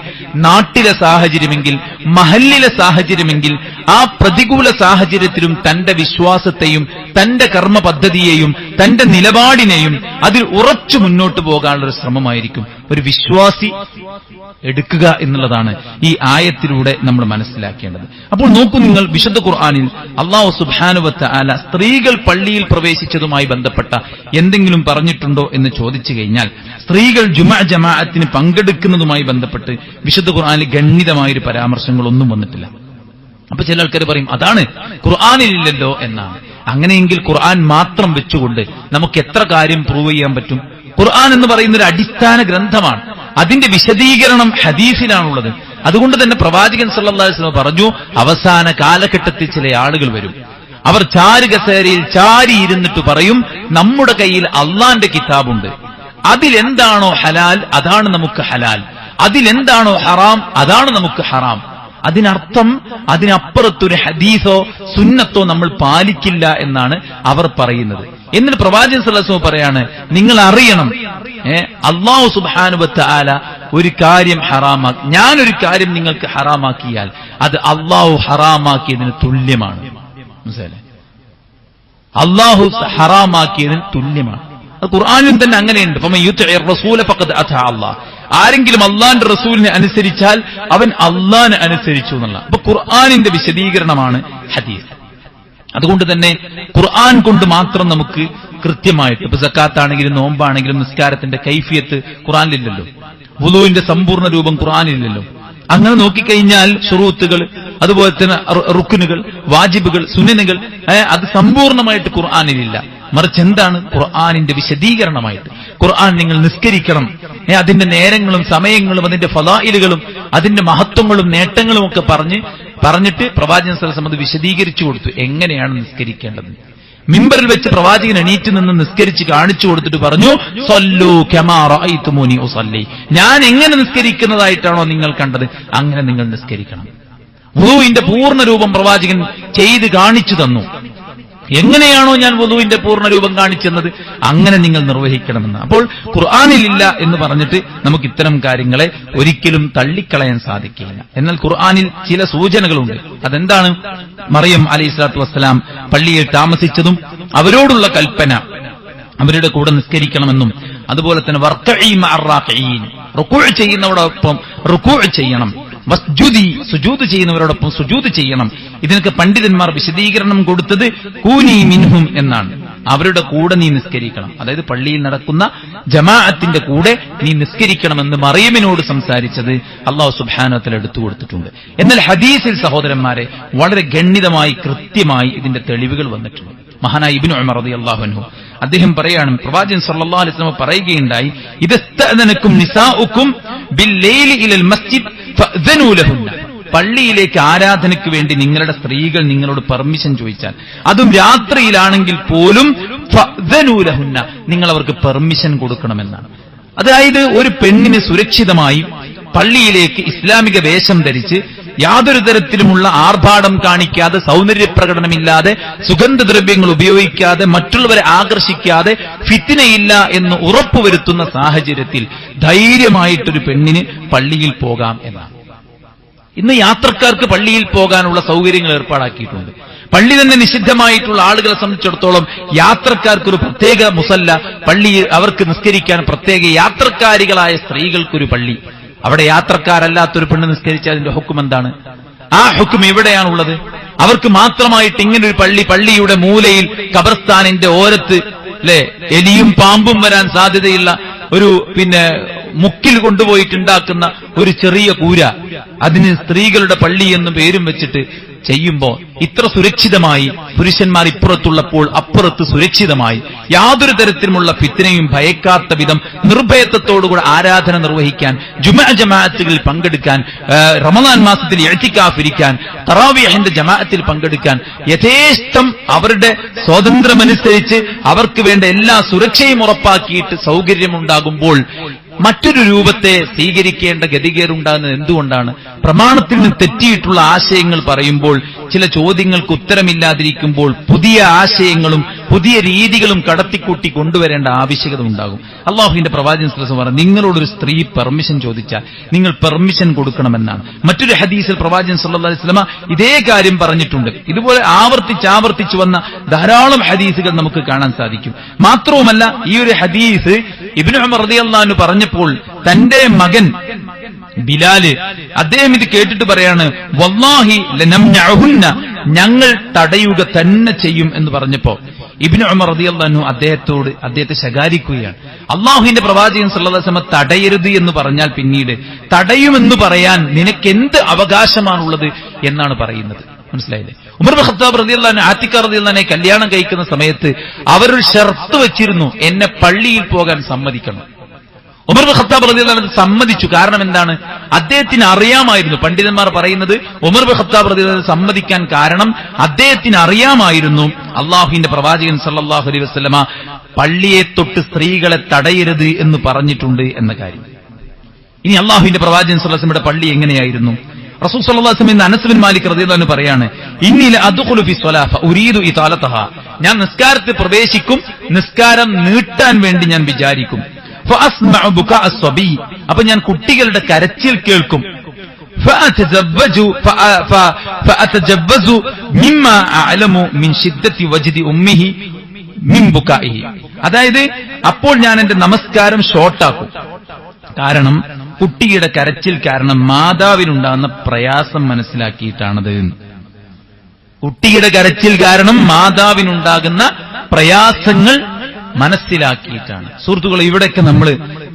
നാട്ടിലെ സാഹചര്യമെങ്കിൽ, മഹല്ലിലെ സാഹചര്യമെങ്കിൽ ആ പ്രതികൂല സാഹചര്യത്തിലും തന്റെ വിശ്വാസത്തെയും തന്റെ കർമ്മ പദ്ധതിയെയും തന്റെ നിലപാടിനെയും അതിൽ ഉറച്ചു മുന്നോട്ട് പോകാനുള്ള ഒരു ശ്രമമായിരിക്കും ഒരു വിശ്വാസി എടുക്കുക എന്നുള്ളതാണ് ഈ ആയത്തിലൂടെ നമ്മൾ മനസ്സിലാക്കേണ്ടത്. അപ്പോൾ നോക്കൂ നിങ്ങൾ, വിശുദ്ധ ഖുർആനിൽ അല്ലാഹു സുബ്ഹാനഹു വ തആല സ്ത്രീകൾ പള്ളിയിൽ പ്രവേശിച്ചതുമായി ബന്ധപ്പെട്ട എന്തെങ്കിലും പറഞ്ഞിട്ടുണ്ടോ എന്ന് ചോദിച്ചു കഴിഞ്ഞാൽ, സ്ത്രീകൾ ജമാഅത്തിന് പങ്കെടുക്കുന്നതുമായി ബന്ധപ്പെട്ട് വിശുദ്ധ ഖുർആനിൽ ഗണ്യതമായൊരു പരാമർശങ്ങളൊന്നും വന്നിട്ടില്ല. അപ്പൊ ചില ആൾക്കാർ പറയും അതാണ് ഖുർആനിലില്ലല്ലോ എന്നാണ്. അങ്ങനെയെങ്കിൽ ഖുർആൻ മാത്രം വെച്ചുകൊണ്ട് നമുക്ക് എത്ര കാര്യം പ്രൂവ് ചെയ്യാൻ പറ്റും? ഖുർആൻ എന്ന് പറയുന്ന ഒരു അടിസ്ഥാന ഗ്രന്ഥമാണ്. അതിന്റെ വിശദീകരണം ഹദീസിലാണുള്ളത്. അതുകൊണ്ട് തന്നെ പ്രവാചകൻ സല്ലല്ലാഹു അലൈഹി വസല്ലം പറഞ്ഞു, അവസാന കാലഘട്ടത്തിൽ ചില ആളുകൾ വരും, അവർ ചാരുകസേരയിൽ ചാരിയിരുന്നിട്ട് പറയും, നമ്മുടെ കയ്യിൽ അള്ളാന്റെ കിതാബുണ്ട്, അതിലെന്താണോ ഹലാൽ അതാണ് നമുക്ക് ഹലാൽ, അതിലെന്താണോ ഹറാം അതാണ് നമുക്ക് ഹറാം. അതിനർത്ഥം അതിനപ്പുറത്തൊരു ഹദീസോ സുന്നത്തോ നമ്മൾ പാലിക്കില്ല എന്നാണ് അവർ പറയുന്നത്. എന്നിട്ട് പ്രവാചകൻ സല്ലല്ലാഹു അലൈഹി വസല്ലം പറയാണ്, നിങ്ങൾ അറിയണം, അല്ലാഹു സുബ്ഹാനഹു വ തആല ഒരു കാര്യം ഹറാമാക്കി, ഞാനൊരു കാര്യം നിങ്ങൾക്ക് ഹറാമാക്കിയാൽ അത് അല്ലാഹു ഹറാമാക്കിയതിന് തുല്യമാണ്. മനസ്സിലായില്ലേ? അല്ലാഹു ഹറാമാക്കിയതിന് തുല്യമാണ്. അത് ഖുർആനിൽ തന്നെ അങ്ങനെയുണ്ട്. ഫമൻ യുതിഇർ റസൂല ഫഖദ് അതാ അല്ലാഹ്. ആരെങ്കിലും അള്ളാന്റെ റസൂലിനെ അനുസരിച്ചാൽ അവൻ അള്ളാനെ അനുസരിച്ചു എന്നുള്ള. അപ്പൊ ഖുർആനിന്റെ വിശദീകരണമാണ് ഹദീസ്. അതുകൊണ്ട് തന്നെ ഖുർആൻ കൊണ്ട് മാത്രം നമുക്ക് കൃത്യമായിട്ട്, ഇപ്പൊ സക്കാത്താണെങ്കിലും നോമ്പാണെങ്കിലും നിസ്കാരത്തിന്റെ കൈഫിയത്ത് ഖുർആനിലില്ലല്ലോ, വുളൂഇന്റെ സമ്പൂർണ്ണ രൂപം ഖുർആനിലില്ലല്ലോ. അങ്ങനെ നോക്കിക്കഴിഞ്ഞാൽ ശുറൂത്തുകൾ, അതുപോലെ തന്നെ റുക്നുകൾ, വാജിബുകൾ, സുന്നനുകൾ, അത് സമ്പൂർണ്ണമായിട്ട് ഖുർആനിലില്ല. മറിച്ച് എന്താണ്? ഖുർആനിന്റെ വിശദീകരണമായിട്ട് ഖുർആൻ നിങ്ങൾ നിസ്കരിക്കണം, അതിന്റെ നേരങ്ങളും സമയങ്ങളും അതിന്റെ ഫളായിലുകളും അതിന്റെ മഹത്വങ്ങളും നേട്ടങ്ങളും ഒക്കെ പറഞ്ഞിട്ട് പ്രവാചകൻ സല്ലല്ലാഹു അലൈഹി വസല്ലം വിശദീകരിച്ചു കൊടുത്തു എങ്ങനെയാണ് നിസ്കരിക്കേണ്ടത്. മിമ്പറിൽ വെച്ച് പ്രവാചകൻ എണീറ്റ് നിന്ന് നിസ്കരിച്ച് കാണിച്ചു കൊടുത്തിട്ട് പറഞ്ഞു, സല്ലൂ കമാ റഅയ്തുമൂനി ഉസല്ലി, ഞാൻ എങ്ങനെ നിസ്കരിക്കുന്നതായിട്ടാണോ നിങ്ങൾ കണ്ടത് അങ്ങനെ നിങ്ങൾ നിസ്കരിക്കണം. വുളൂഇന്റെ പൂർണ്ണ രൂപം പ്രവാചകൻ ചെയ്ത് കാണിച്ചു തന്നു. എങ്ങനെയാണോ ഞാൻ വുളൂഇന്റെ പൂർണ്ണ രൂപം കാണിച്ചെന്നത് അങ്ങനെ നിങ്ങൾ നിർവഹിക്കണമെന്ന്. അപ്പോൾ ഖുർആനിലില്ല എന്ന് പറഞ്ഞിട്ട് നമുക്ക് ഇത്തരം കാര്യങ്ങളെ ഒരിക്കലും തള്ളിക്കളയാൻ സാധിക്കില്ല. എന്നാൽ ഖുർആനിൽ ചില സൂചനകളുണ്ട്. അതെന്താണ്? മറിയം അലൈഹിസ്സലാത്തു വസ്സലാം പള്ളിയിൽ താമസിച്ചതും അവരോടുള്ള കൽപ്പന അവരുടെ കൂടെ നിസ്കരിക്കണമെന്നും, അതുപോലെ തന്നെ വർക്കഈ മഅർ റാകിഈൻ, റുകൂഅ് ചെയ്യുന്നവരോടൊപ്പം റുകൂഅ് ചെയ്യണം, വസ്ജുദി സുജൂദ് ചെയ്യുന്നവരോടൊപ്പം സുജൂദ് ചെയ്യണം. ഇതിനൊക്കെ പണ്ഡിതന്മാർ വിശദീകരണം കൊടുത്തത് കൂനി മിൻഹും എന്നാണ്. അവരുടെ കൂടെ നീ നിസ്കരിക്കണം, അതായത് പള്ളിയിൽ നടക്കുന്ന ജമാഅത്തിന്റെ കൂടെ നീ നിസ്കരിക്കണമെന്ന് മറിയമിനോട് സംസാരിച്ചത് അല്ലാഹു സുബ്ഹാനഹു വ തആല എടുത്തു കൊടുത്തിട്ടുണ്ട്. എന്നാൽ ഹദീസിൽ സഹോദരന്മാരെ വളരെ ഗണ്യതമായി കൃത്യമായി ഇതിന്റെ തെളിവുകൾ വന്നിട്ടുണ്ട്. മഹാനായ ഇബ്നു ഉമർ റളിയല്ലാഹു അൻഹു അദ്ദേഹം പറയാണ്, പ്രവാചകൻ സല്ലല്ലാഹു അലൈഹി വസല്ലം പറയുകയുണ്ടായി, ഇദസ്തഅദനകും നിസാഉകും ബില്ലൈലി ഇലൽ മസ്ജിദ് ഫഅ്ദനൂ ലഹുന്ന, പള്ളിയിലേക്ക് ആരാധനയ്ക്ക് വേണ്ടി നിങ്ങളുടെ സ്ത്രീകൾ നിങ്ങളോട് പെർമിഷൻ ചോദിച്ചാൽ, അതും രാത്രിയിലാണെങ്കിൽ പോലും ഫഅ്ദനൂ ലഹുന്ന, നിങ്ങൾ അവർക്ക് പെർമിഷൻ കൊടുക്കണമെന്നാണ്. അതായത് ഒരു പെണ്ണിന് സുരക്ഷിതമായി പള്ളിയിലേക്ക് ഇസ്ലാമിക വേഷം ധരിച്ച് യാതൊരു തരത്തിലുമുള്ള ആർഭാടം കാണിക്കാതെ, സൗന്ദര്യപ്രകടനമില്ലാതെ, സുഗന്ധദ്രവ്യങ്ങൾ ഉപയോഗിക്കാതെ, മറ്റുള്ളവരെ ആകർഷിക്കാതെ, ഫിത്നയില്ല എന്ന് ഉറപ്പുവരുത്തുന്ന സാഹചര്യത്തിൽ ധൈര്യമായിട്ടൊരു പെണ്ണിന് പള്ളിയിൽ പോകാം എന്നാണ്. ഇന്ന് യാത്രക്കാർക്ക് പള്ളിയിൽ പോകാനുള്ള സൗകര്യങ്ങൾ ഏർപ്പാടാക്കിയിട്ടുണ്ട്. പള്ളി തന്നെ നിഷിദ്ധമായിട്ടുള്ള ആളുകളെ സംബന്ധിച്ചിടത്തോളം യാത്രക്കാർക്കൊരു പ്രത്യേക മുസല്ല, പള്ളിയിൽ അവർക്ക് നിസ്കരിക്കാൻ പ്രത്യേക, യാത്രക്കാരികളായ സ്ത്രീകൾക്കൊരു പള്ളി, അവിടെ യാത്രക്കാരല്ലാത്തൊരു പെണ്ണ് നിസ്കരിച്ചാൽ അതിന്റെ ഹുക്കം എന്താണ്? ആ ഹുക്കം എവിടെയാണുള്ളത്? അവർക്ക് മാത്രമായിട്ട് ഇങ്ങനൊരു പള്ളി, പള്ളിയുടെ മൂലയിൽ ഖബർസ്ഥാനിന്റെ ഓരത്ത് അല്ലെ എലിയും പാമ്പും വരാൻ സാധ്യതയുള്ള ഒരു മുക്കിൽ കൊണ്ടുപോയിട്ടുണ്ടാക്കുന്ന ഒരു ചെറിയ കൂര, അതിന് സ്ത്രീകളുടെ പള്ളി എന്ന് പേരും വെച്ചിട്ട് ചെയ്യുമ്പോ ഇത്ര സുരക്ഷിതമായി പുരുഷന്മാർ ഇപ്പുറത്തുള്ളപ്പോൾ അപ്പുറത്ത് സുരക്ഷിതമായി യാതൊരു തരത്തിലുമുള്ള ഫിത്നയും ഭയക്കാത്ത വിധം നിർഭയത്വത്തോടുകൂടെ ആരാധന നിർവഹിക്കാൻ, ജുമുഅ ജമാഅത്തുകളിൽ പങ്കെടുക്കാൻ, റമദാൻ മാസത്തിൽ ഇഅ്തികാഫ് ഇരിക്കാൻ, തറാവീഹിന്റെ ജമാഅത്തിൽ പങ്കെടുക്കാൻ യഥേഷ്ടം അവരുടെ സ്വാതന്ത്ര്യമനുസരിച്ച് അവർക്ക് വേണ്ട എല്ലാ സുരക്ഷയും ഉറപ്പാക്കിയിട്ട് സൗകര്യമുണ്ടാകുമ്പോൾ മറ്റൊരു രൂപത്തെ സ്വീകരിക്കേണ്ട ഗതികേടുണ്ടാകുന്നത് എന്തുകൊണ്ടാണ്? പ്രമാണത്തിൽ നിന്ന് തെറ്റിയിട്ടുള്ള ആശയങ്ങൾ പറയുമ്പോൾ, ചില ചോദ്യങ്ങൾക്ക് ഉത്തരമില്ലാതിരിക്കുമ്പോൾ പുതിയ ആശയങ്ങളും പുതിയ രീതികളും കടത്തിക്കൂട്ടി കൊണ്ടുവരേണ്ട ആവശ്യകത ഉണ്ടാകും. അള്ളാഹുവിന്റെ പ്രവാചകൻ സല്ലല്ലാഹു അലൈഹി വസല്ലം പറഞ്ഞു, നിങ്ങളോടൊരു സ്ത്രീ പെർമിഷൻ ചോദിച്ചാൽ നിങ്ങൾ പെർമിഷൻ കൊടുക്കണമെന്നാണ്. മറ്റൊരു ഹദീസിൽ പ്രവാചകൻ സല്ലല്ലാഹു അലൈഹി വസല്ലം ഇതേ കാര്യം പറഞ്ഞിട്ടുണ്ട്. ഇതുപോലെ ആവർത്തിച്ചു വന്ന ധാരാളം ഹദീസുകൾ നമുക്ക് കാണാൻ സാധിക്കും. മാത്രവുമല്ല, ഈ ഒരു ഹദീസ് ഇബ്നു ഉമർ റളിയല്ലാഹു അൻഹു പറഞ്ഞപ്പോൾ തന്റെ മകൻ ബിലാല് അദ്ദേഹം ഇത് കേട്ടിട്ട് പറയാണ്, വല്ലാഹി ലനംനഉഹുന്ന, ഞങ്ങൾ തടയുക തന്നെ ചെയ്യും എന്ന് പറഞ്ഞപ്പോ ഇബ്നു ഉമർ റളിയല്ലാഹു അൻഹു അദ്ദേഹത്തെ ശകാരിക്കുകയാണ്. അള്ളാഹുവിന്റെ പ്രവാചകൻ സല്ലല്ലാഹു അലൈഹി വസല്ലം തടയരുത് എന്ന് പറഞ്ഞാൽ പിന്നീട് തടയുമെന്ന് പറയാൻ നിനക്കെന്ത് അവകാശമാണുള്ളത് എന്നാണ് പറയുന്നത്. മനസ്സിലായില്ലേ? ഉമർ ഇബ്നു ഖത്താബ് റളിയല്ലാഹു അൻഹു ആതിഖ റളിയല്ലാഹു അൻഹയെ കല്യാണം കഴിക്കുന്ന സമയത്ത് അവരൊരു ഷർത്ത് വെച്ചിരുന്നു, എന്നെ പള്ളിയിൽ പോകാൻ സമ്മതിക്കണം. ഉമർ ഇബ്നു ഖത്താബ് റളിയല്ലാഹു അൻഹു സമ്മതിച്ചു. കാരണം എന്താണ്? അദ്ദേഹത്തിന് അറിയാമായിരുന്നു, പണ്ഡിതന്മാർ പറയുന്നത് ഉമർ ഇബ്നു ഖത്താബ് റളിയല്ലാഹു അൻഹു സമ്മതിക്കാൻ കാരണം അദ്ദേഹത്തിന് അറിയാമായിരുന്നു അള്ളാഹുവിന്റെ പ്രവാചകൻ സല്ലല്ലാഹു അലൈഹി വസല്ലമ പള്ളിയെ തൊട്ട് സ്ത്രീകളെ തടയരുത് എന്ന് പറഞ്ഞിട്ടുണ്ട് എന്ന കാര്യം. ഇനി അള്ളാഹുവിന്റെ പ്രവാചകൻ സല്ലല്ലാഹു അലൈഹി വസല്ലമയുടെ പള്ളി എങ്ങനെയായിരുന്നു? റസൂൽ സല്ലല്ലാഹു അലൈഹി വസല്ലം അനസ് ബിൻ മാലിക് റളിയല്ലാഹു അൻഹു പറയാണ്, ഇന്നി ലഅദ്ഖുലു ഫി സ്വലാഹ ഉരീദു ഇതാലതഹ, ഞാൻ നിസ്കാരത്തിൽ പ്രവേശിക്കും, നിസ്കാരം നീട്ടാൻ വേണ്ടി ഞാൻ വിചാരിക്കും. ഫഅസ്മഉ ബുകാ അസ്സബി, അപ്പോൾ ഞാൻ കുട്ടികളുടെ കരച്ചിൽ കേൾക്കും. ഫഅതജവ്വസു മിമ്മാ അഅലമു മിൻ ശിദ്ദത്തി വജ്ദി ഉമ്മിഹി മിൻ ബുകാഇഹി, അതായത് അപ്പോൾ ഞാൻ എന്റെ നമസ്കാരം ഷോർട്ടാക്കും. കാരണം കുട്ടിയുടെ കരച്ചിൽ കാരണം മാതാവിനുണ്ടാകുന്ന പ്രയാസം മനസ്സിലാക്കിയിട്ടാണത്. കുട്ടിയുടെ കരച്ചിൽ കാരണം മാതാവിനുണ്ടാകുന്ന പ്രയാസങ്ങൾ മനസ്സിലാക്കിയിട്ടാണ്. സുഹൃത്തുക്കളെ, ഇവിടെയൊക്കെ നമ്മൾ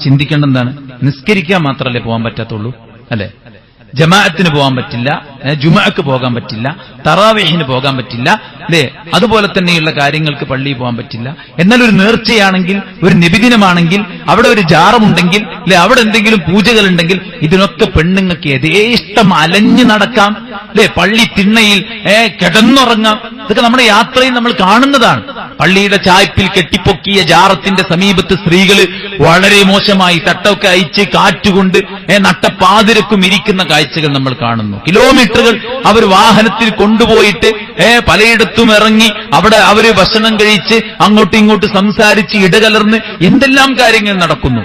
ചിന്തിക്കേണ്ടതാണ്, നിസ്കരിക്കാൻ മാത്രമല്ലേ പോകാൻ പറ്റാത്തുള്ളൂ, അല്ലെ? ജമാഅത്തിന് പോകാൻ പറ്റില്ല, ജുമുഅക്ക് പോകാൻ പറ്റില്ല, തറാവീഹിന് പോകാൻ പറ്റില്ല, അല്ലേ? അതുപോലെ തന്നെയുള്ള കാര്യങ്ങൾക്ക് പള്ളിയിൽ പോകാൻ പറ്റില്ല. എന്നാൽ ഒരു നേർച്ചയാണെങ്കിൽ, ഒരു നബിദിനമാണെങ്കിൽ, അവിടെ ഒരു ജാറമുണ്ടെങ്കിൽ, അല്ലെ, അവിടെ എന്തെങ്കിലും പൂജകളുണ്ടെങ്കിൽ ഇതിനൊക്കെ പെണ്ണുങ്ങൾക്ക് യഥേഷ്ടം അലഞ്ഞു നടക്കാം, അല്ലെ? പള്ളി തിണ്ണയിൽ കിടന്നുറങ്ങാം. ഇതൊക്കെ നമ്മുടെ യാത്രയിൽ നമ്മൾ കാണുന്നതാണ്. പള്ളിയുടെ ചായ്പിൽ കെട്ടിപ്പൊക്കിയ ജാറത്തിന്റെ സമീപത്ത് സ്ത്രീകൾ വളരെ മോശമായി തട്ടമൊക്കെ അയച്ച് കാറ്റുകൊണ്ട് നട്ടപ്പാതിരക്കും ഇരിക്കുന്ന കാഴ്ചകൾ നമ്മൾ കാണുന്നു. കിലോമീറ്ററുകൾ അവർ വാഹനത്തിൽ കൊണ്ടുപോയിട്ട് പലയിടത്തും ഇറങ്ങി അവിടെ അവര് ഭക്ഷണം കഴിച്ച് അങ്ങോട്ടും ഇങ്ങോട്ട് സംസാരിച്ച് ഇടകലർന്ന് എന്തെല്ലാം കാര്യങ്ങൾ നടക്കുന്നു,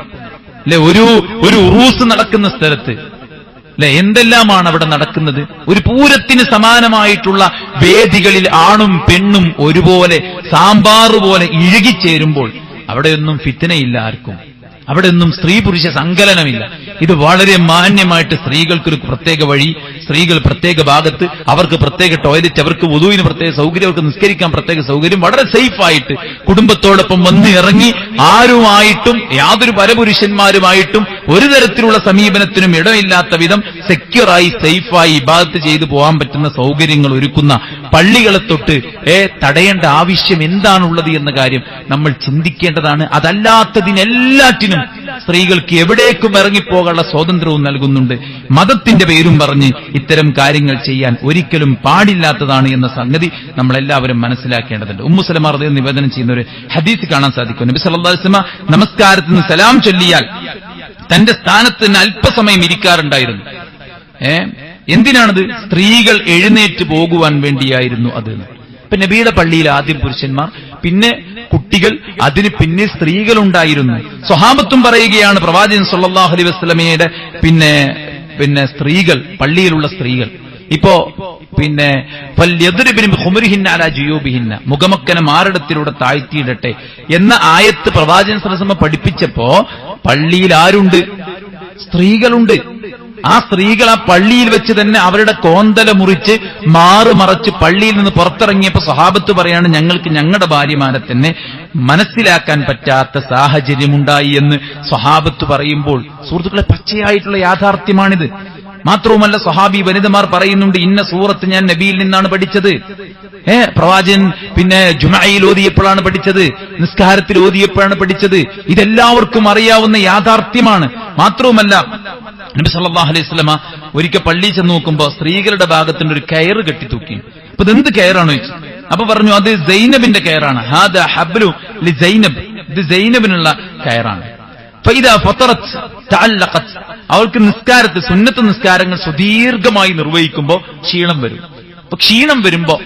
അല്ലെ? ഒരു ഉറൂസ് നടക്കുന്ന സ്ഥലത്ത്, അല്ലെ, എന്തെല്ലാമാണ് അവിടെ നടക്കുന്നത്. ഒരു പൂരത്തിന് സമാനമായിട്ടുള്ള വേദികളിൽ ആണും പെണ്ണും ഒരുപോലെ സാമ്പാർ പോലെ ഇഴുകിച്ചേരുമ്പോൾ അവിടെയൊന്നും ഫിത്നയില്ല ആർക്കും, അവിടെയൊന്നും സ്ത്രീ പുരുഷ സങ്കലനമില്ല. ഇത് വളരെ മാന്യമായിട്ട് സ്ത്രീകൾക്കൊരു പ്രത്യേക വഴി, സ്ത്രീകൾ പ്രത്യേക ഭാഗത്ത്, അവർക്ക് പ്രത്യേക ടോയ്ലറ്റ്, അവർക്ക് വുദൂവിന് പ്രത്യേക സൗകര്യം, അവർക്ക് നിസ്കരിക്കാൻ പ്രത്യേക സൗകര്യം, വളരെ സേഫായിട്ട് കുടുംബത്തോടൊപ്പം വന്ന് ഇറങ്ങി ആരുമായിട്ടും യാതൊരു പരപുരുഷന്മാരുമായിട്ടും ഒരു തരത്തിലുള്ള സമീപനത്തിനും ഇടമില്ലാത്ത വിധം സെക്യൂറായി സേഫായി ഇബാദത്ത് ചെയ്തു പോകാൻ പറ്റുന്ന സൗകര്യങ്ങൾ ഒരുക്കുന്ന പള്ളികളെ തൊട്ട് തടയേണ്ട ആവശ്യം എന്താണുള്ളത് എന്ന കാര്യം നമ്മൾ ചിന്തിക്കേണ്ടതാണ്. അതല്ലാത്തതിനെല്ലാറ്റിനും സ്ത്രീകൾക്ക് എവിടേക്കും ഇറങ്ങിപ്പോകാനുള്ള സ്വാതന്ത്ര്യവും നൽകുന്നുണ്ട്. മതത്തിന്റെ പേരും പറഞ്ഞ് ഇത്തരം കാര്യങ്ങൾ ചെയ്യാൻ ഒരിക്കലും പാടില്ലാത്തതാണ് എന്ന സംഗതി നമ്മളെല്ലാവരും മനസ്സിലാക്കേണ്ടതുണ്ട്. ഉമ്മു സലമ റളിയല്ലാഹു നിവേദനം ചെയ്യുന്ന ഒരു ഹദീസ് കാണാൻ സാധിക്കും. നബി സല്ലല്ലാഹു അലൈഹി വസല്ലം നമസ്കാരത്തിന് സലാം ചൊല്ലിയാൽ തന്റെ സ്ഥാനത്ത് തന്നെ അല്പസമയം ഇരിക്കാറുണ്ടായിരുന്നു. എന്തിനാണത്? സ്ത്രീകൾ എഴുന്നേറ്റ് പോകുവാൻ വേണ്ടിയായിരുന്നു അത്. ഇപ്പൊ നബിയുടെ പള്ളിയിൽ ആദ്യം പുരുഷന്മാർ, പിന്നെ കുട്ടികൾ, അതിന് പിന്നെ സ്ത്രീകളുണ്ടായിരുന്നു. സ്വഹാബത്തും പറയുകയാണ്, പ്രവാചകൻ സല്ലല്ലാഹു അലൈഹി വസല്ലമയുടെ പിന്നെ സ്ത്രീകൾ, പള്ളിയിലുള്ള സ്ത്രീകൾ ഇപ്പോ മുഖമക്കനെ മാറിടത്തിലൂടെ താഴ്ത്തിയിടട്ടെ എന്ന ആയത്ത് പ്രവാചകൻ സല്ലല്ലാഹു അലൈഹി വസല്ലം പഠിപ്പിച്ചപ്പോ പള്ളിയിൽ ആരുണ്ട്? സ്ത്രീകളുണ്ട്. ആ സ്ത്രീകൾ ആ പള്ളിയിൽ വെച്ച് തന്നെ അവരുടെ കോന്തല മുറിച്ച് മറച്ച് പള്ളിയിൽ നിന്ന് പുറത്തിറങ്ങിയപ്പോ സ്വഹാബത്ത് പറയാണ്, ഞങ്ങൾക്ക് ഞങ്ങളുടെ ഭാര്യമാരെ തന്നെ മനസ്സിലാക്കാൻ പറ്റാത്ത സാഹചര്യമുണ്ടായി എന്ന് സ്വഹാബത്ത് പറയുമ്പോൾ, സുഹൃത്തുക്കളെ, പച്ചയായിട്ടുള്ള യാഥാർത്ഥ്യമാണിത്. മാത്രവുമല്ല സ്വഹാബി വനിതമാർ പറയുന്നുണ്ട്, ഇന്ന സൂറത്ത് ഞാൻ നബിയിൽ നിന്നാണ് പഠിച്ചത്. പ്രവാചകൻ പിന്നെ ജുമഅയിൽ ഓതിയപ്പോഴാണ് പഠിച്ചത്, നിസ്കാരത്തിൽ ഓതിയപ്പോഴാണ് പഠിച്ചത്. ഇതെല്ലാവർക്കും അറിയാവുന്ന യാഥാർത്ഥ്യമാണ്. മാത്രവുമല്ല നബി സല്ലല്ലാഹു അലൈഹി വസല്ലമ ഒരിക്കൽ പള്ളിയിൽ ചെന്ന് നോക്കുമ്പോൾ സ്ത്രീകളുടെ ഭാഗത്തിന്റെ ഒരു കയറ് കെട്ടിത്തൂക്കി. അപ്പൊ ഇതെന്ത് കയറാണ് ചോദിച്ചു. അപ്പൊ പറഞ്ഞു, അത് സൈനബിന്റെ കയറാണ്. ഹാദാ ഹബ്ലു ലി സൈനബ്, ഇത് സൈനബിനുള്ള കയറാണ്. ഫൈദാ ഫതറത് തഅല്ലഖത്, അവൾക്ക് നിസ്കാരത്തിൽ സുന്നത്ത് നിസ്കാരങ്ങൾ സുദീർഘമായി നിർവഹിക്കുമ്പോൾ ക്ഷീണം വരും. അപ്പൊ ക്ഷീണം വരുമ്പോ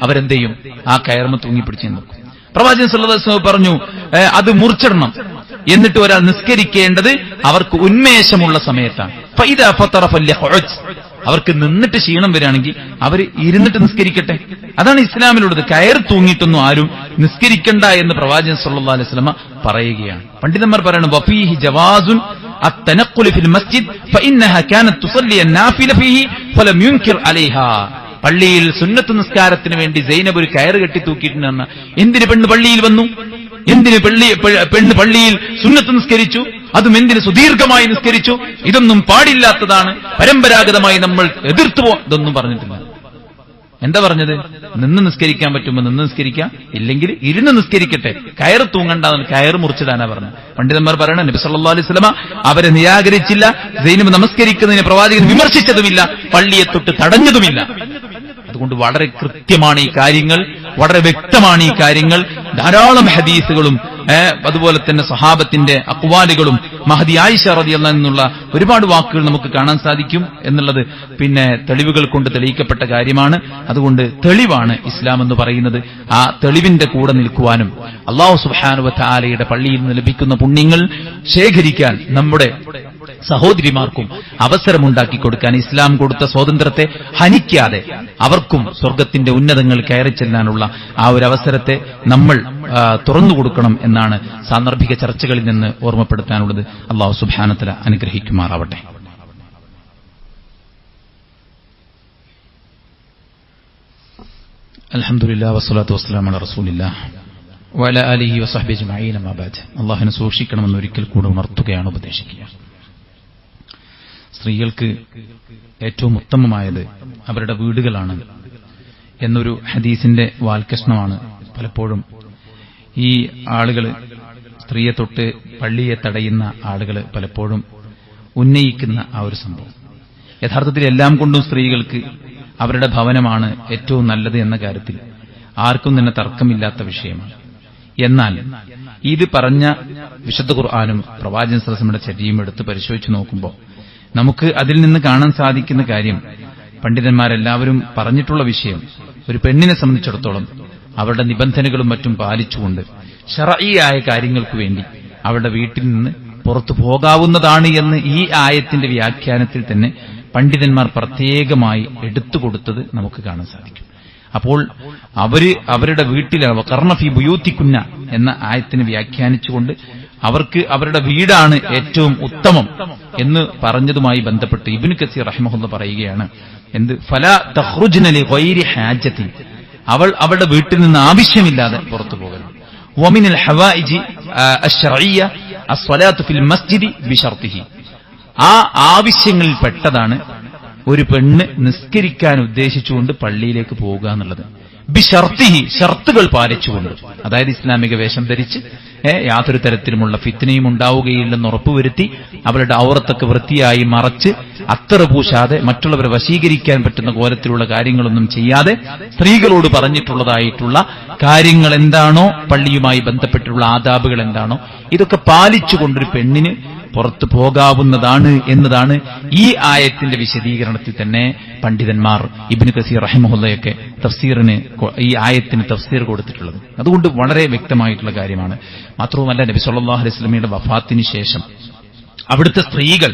അവരെന്ത് ചെയ്യും? ആ കയർമ തൂങ്ങിപ്പിടിച്ച് നിൽക്കും. പ്രവാചകൻ സല്ലല്ലാഹു അലൈഹി വസല്ലം പറഞ്ഞു, അത് മുറിച്ചിടണം. എന്നിട്ട് ഒരാൾ നിസ്കരിക്കേണ്ടത് അവർക്ക് ഉന്മേഷമുള്ള സമയത്താണ്. ഫൈദാ ഫതറ ഫല്യഖഉദ്, അവർക്ക് നിന്നിട്ട് ക്ഷീണം വരികയാണെങ്കിൽ അവർ ഇരുന്നിട്ട് നിസ്കരിക്കട്ടെ. അതാണ് ഇസ്ലാമിലുള്ളത്. കയർ തൂങ്ങിയിട്ടൊന്നും ആരും നിസ്കരിക്കണ്ട എന്ന് പ്രവാചകൻ സല്ലല്ലാഹു അലൈഹി വസല്ലം പറയുകയാണ്. പണ്ഡിതന്മാർ പറയുന്നു, വഫീഹി ജവാസുൻ അത്തനഖുൽ ഫിൽ മസ്ജിദ് ഫഇന്നഹ കാനത് തുസല്ലി അന്നാഫില ഫീഹി ഫലം യുൻകിർ അലൈഹാ. പള്ളിയിൽ സുന്നത്ത് നിസ്കാരത്തിന് വേണ്ടി സൈനബ് ഒരു കയറ് കെട്ടി തൂക്കിയിട്ടുണ്ടെന്ന്. എന്തിന് പെണ്ണ് പള്ളിയിൽ വന്നു? എന്തിന് പെണ്ണ് പള്ളിയിൽ സുന്നത്ത് നിസ്കരിച്ചു? അതും എന്തിന് സുദീർഘമായി നിസ്കരിച്ചു? ഇതൊന്നും പാടില്ലാത്തതാണ്, പരമ്പരാഗതമായി നമ്മൾ എതിർത്തു ഇതൊന്നും പറഞ്ഞിട്ടില്ല. എന്താ പറഞ്ഞത്? നിന്ന് നിസ്കരിക്കാൻ പറ്റുമ്പോൾ നിന്ന് നിസ്കരിക്കാം, ഇല്ലെങ്കിൽ ഇരുന്ന് നിസ്കരിക്കട്ടെ, കയറ് തൂങ്ങണ്ടെന്ന് കയറ് മുറിച്ചിടാനാ പറഞ്ഞത്. പണ്ഡിതന്മാർ പറയണം, നബി സല്ലല്ലാഹു അലൈഹി വസല്ലമ അവരെ നിരാകരിച്ചില്ല, സൈനബ് നമസ്കരിക്കുന്നതിനെ പ്രവാചകൻ വിമർശിച്ചതുമില്ല, പള്ളിയെ തൊട്ട് തടഞ്ഞതുമില്ല. അതുകൊണ്ട് വളരെ കൃത്യമാണ് ഈ കാര്യങ്ങൾ, വളരെ വ്യക്തമാണ് ഈ കാര്യങ്ങൾ. ധാരാളം ഹദീസുകളും അതുപോലെ തന്നെ സഹാബത്തിന്റെ അഖ്വാലുകളും മഹദി ആയിഷ റളിയല്ലാഹു അൻഹയുള്ള ഒരുപാട് വാക്കുകൾ നമുക്ക് കാണാൻ സാധിക്കും എന്നുള്ളത് പിന്നെ തെളിവുകൾ കൊണ്ട് തെളിയിക്കപ്പെട്ട കാര്യമാണ്. അതുകൊണ്ട് തെളിവാണ് ഇസ്ലാം എന്ന് പറയുന്നത്. ആ തെളിവിന്റെ കൂടെ നിൽക്കുവാനും അല്ലാഹു സുബ്ഹാനഹു വ തആലയുടെ പള്ളിയിൽ നിന്ന് ലഭിക്കുന്ന പുണ്യങ്ങൾ ശേഖരിക്കാൻ നമ്മുടെ സഹോദരിമാർക്കും അവസരമുണ്ടാക്കി കൊടുക്കാൻ ഇസ്ലാം കൊടുത്ത സ്വാതന്ത്ര്യത്തെ ഹനിക്കാതെ അവർക്കും സ്വർഗത്തിന്റെ ഉന്നതങ്ങൾ കയറി ചെല്ലാനുള്ള ആ ഒരു അവസരത്തെ നമ്മൾ തുറന്നു കൊടുക്കണം എന്നാണ് സാന്ദർഭിക ചർച്ചകളിൽ നിന്ന് ഓർമ്മപ്പെടുത്താനുള്ളത്. അല്ലാഹു സുബ്ഹാനഹു വ തആല അനുഗ്രഹിക്കുമാറാവട്ടെ. അൽഹംദുലില്ലാഹി വസ്സലാത്തു വസ്സലാമു അലാ റസൂലില്ലാഹ് വഅലാ ആലിഹി വസഹ്ബിഹി അജ്മഈൻ. അമ്മാ ബഅദ്. അല്ലാഹുവിനെ സൂക്ഷിക്കണമെന്ന് ഒരിക്കൽ കൂടെ ഉണർത്തുകയാണ്, ഉപദേശിക്കുക. സ്ത്രീകൾക്ക് ഏറ്റവും ഉത്തമമായത് അവരുടെ വീടുകളാണ് എന്നൊരു ഹദീസിന്റെ വാൽകഷ്ണമാണ് പലപ്പോഴും ഈ ആളുകൾ, സ്ത്രീയെ തൊട്ട് പള്ളിയെ തടയുന്ന ആളുകൾ പലപ്പോഴും ഉന്നയിക്കുന്ന ആ ഒരു സംഭവം. യഥാർത്ഥത്തിൽ എല്ലാം കൊണ്ടും സ്ത്രീകൾക്ക് അവരുടെ ഭവനമാണ് ഏറ്റവും നല്ലത് എന്ന കാര്യത്തിൽ ആർക്കും തന്നെ തർക്കമില്ലാത്ത വിഷയമാണ്. എന്നാൽ ഇത് പറഞ്ഞ വിശുദ്ധ ഖുർആനും പ്രവാചകൻ സല്ലല്ലാഹു അലൈഹി വസല്ലമയുടെ ചര്യയും എടുത്ത് പരിശോധിച്ച് നോക്കുമ്പോൾ നമുക്ക് അതിൽ നിന്ന് കാണാൻ സാധിക്കുന്ന കാര്യം, പണ്ഡിതന്മാരെല്ലാവരും പറഞ്ഞിട്ടുള്ള വിഷയം, ഒരു പെണ്ണിനെ സംബന്ധിച്ചിടത്തോളം അവരുടെ നിബന്ധനകളും മറ്റും പാലിച്ചുകൊണ്ട് ശർഈയായ കാര്യങ്ങൾക്ക് വേണ്ടി അവരുടെ വീട്ടിൽ നിന്ന് പുറത്തു പോകാവുന്നതാണ് എന്ന് ഈ ആയത്തിന്റെ വ്യാഖ്യാനത്തിൽ തന്നെ പണ്ഡിതന്മാർ പ്രത്യേകമായി എടുത്തുകൊടുത്തത് നമുക്ക് കാണാൻ സാധിക്കും. അപ്പോൾ അവരുടെ വീട്ടിൽ വഖർന ഫീ ബുയൂത്തികുന്ന എന്ന ആയത്തിനെ വ്യാഖ്യാനിച്ചുകൊണ്ട് അവർക്ക് അവരുടെ വീടാണ് ഏറ്റവും ഉത്തമം എന്ന് പറഞ്ഞതുമായി ബന്ധപ്പെട്ട് ഇബ്നു കസീർ റഹിമഹുല്ലാഹ് പറയുകയാണ്, എന്ത് ഫലാ തഖ്റുജ്ന ലിഗൈരി ഹാജത്തി, അവളുടെ വീട്ടിൽ നിന്ന് ആവശ്യമില്ലാതെ പുറത്തു പോകരുത്. വമിനൽ ഹവായിജി അശ്ശർഇയ്യ അസ്സലാത്തു ഫിൽ മസ്ജിദി ബിശർതിഹി, ആ ആവശ്യങ്ങളിൽ പെട്ടതാണ് ഒരു പെണ്ണ് നിസ്കരിക്കാൻ ഉദ്ദേശിച്ചുകൊണ്ട് പള്ളിയിലേക്ക് പോകുക എന്നുള്ളത്. ബിശർതിഹി, ഷർത്തുകൾ പാലിച്ചുകൊണ്ട്, അതായത് ഇസ്ലാമിക വേഷം ധരിച്ച് യാതൊരു തരത്തിലുമുള്ള ഫിത്നയും ഉണ്ടാവുകയില്ലെന്ന് ഉറപ്പുവരുത്തി അവളുടെ ഔറത്തൊക്കെ വൃത്തിയായി മറച്ച് അത്തറ പൂശാതെ മറ്റുള്ളവരെ വശീകരിക്കാൻ പറ്റുന്ന കോലത്തിലുള്ള കാര്യങ്ങളൊന്നും ചെയ്യാതെ സ്ത്രീകളോട് പറഞ്ഞിട്ടുള്ളതായിട്ടുള്ള കാര്യങ്ങൾ എന്താണോ, പള്ളിയുമായി ബന്ധപ്പെട്ടുള്ള ആദാബുകൾ എന്താണോ, ഇതൊക്കെ പാലിച്ചുകൊണ്ടൊരു പെണ്ണിന് പുറത്തു പോകാവുന്നതാണ് എന്നതാണ് ഈ ആയത്തിന്റെ വിശദീകരണത്തിൽ തന്നെ പണ്ഡിതന്മാർ ഇബ്നു കസീർ റഹിമഹുല്ലയൊക്കെ തഫ്സീറിന് ഈ ആയത്തിന് തഫ്സീർ കൊടുത്തിട്ടുള്ളത്. അതുകൊണ്ട് വളരെ വ്യക്തമായിട്ടുള്ള കാര്യമാണ്. മാത്രവുമല്ല, നബി സല്ലല്ലാഹു അലൈഹി വസല്ലമയുടെ വഫാത്തിന് ശേഷം അവിടുത്തെ സ്ത്രീകൾ,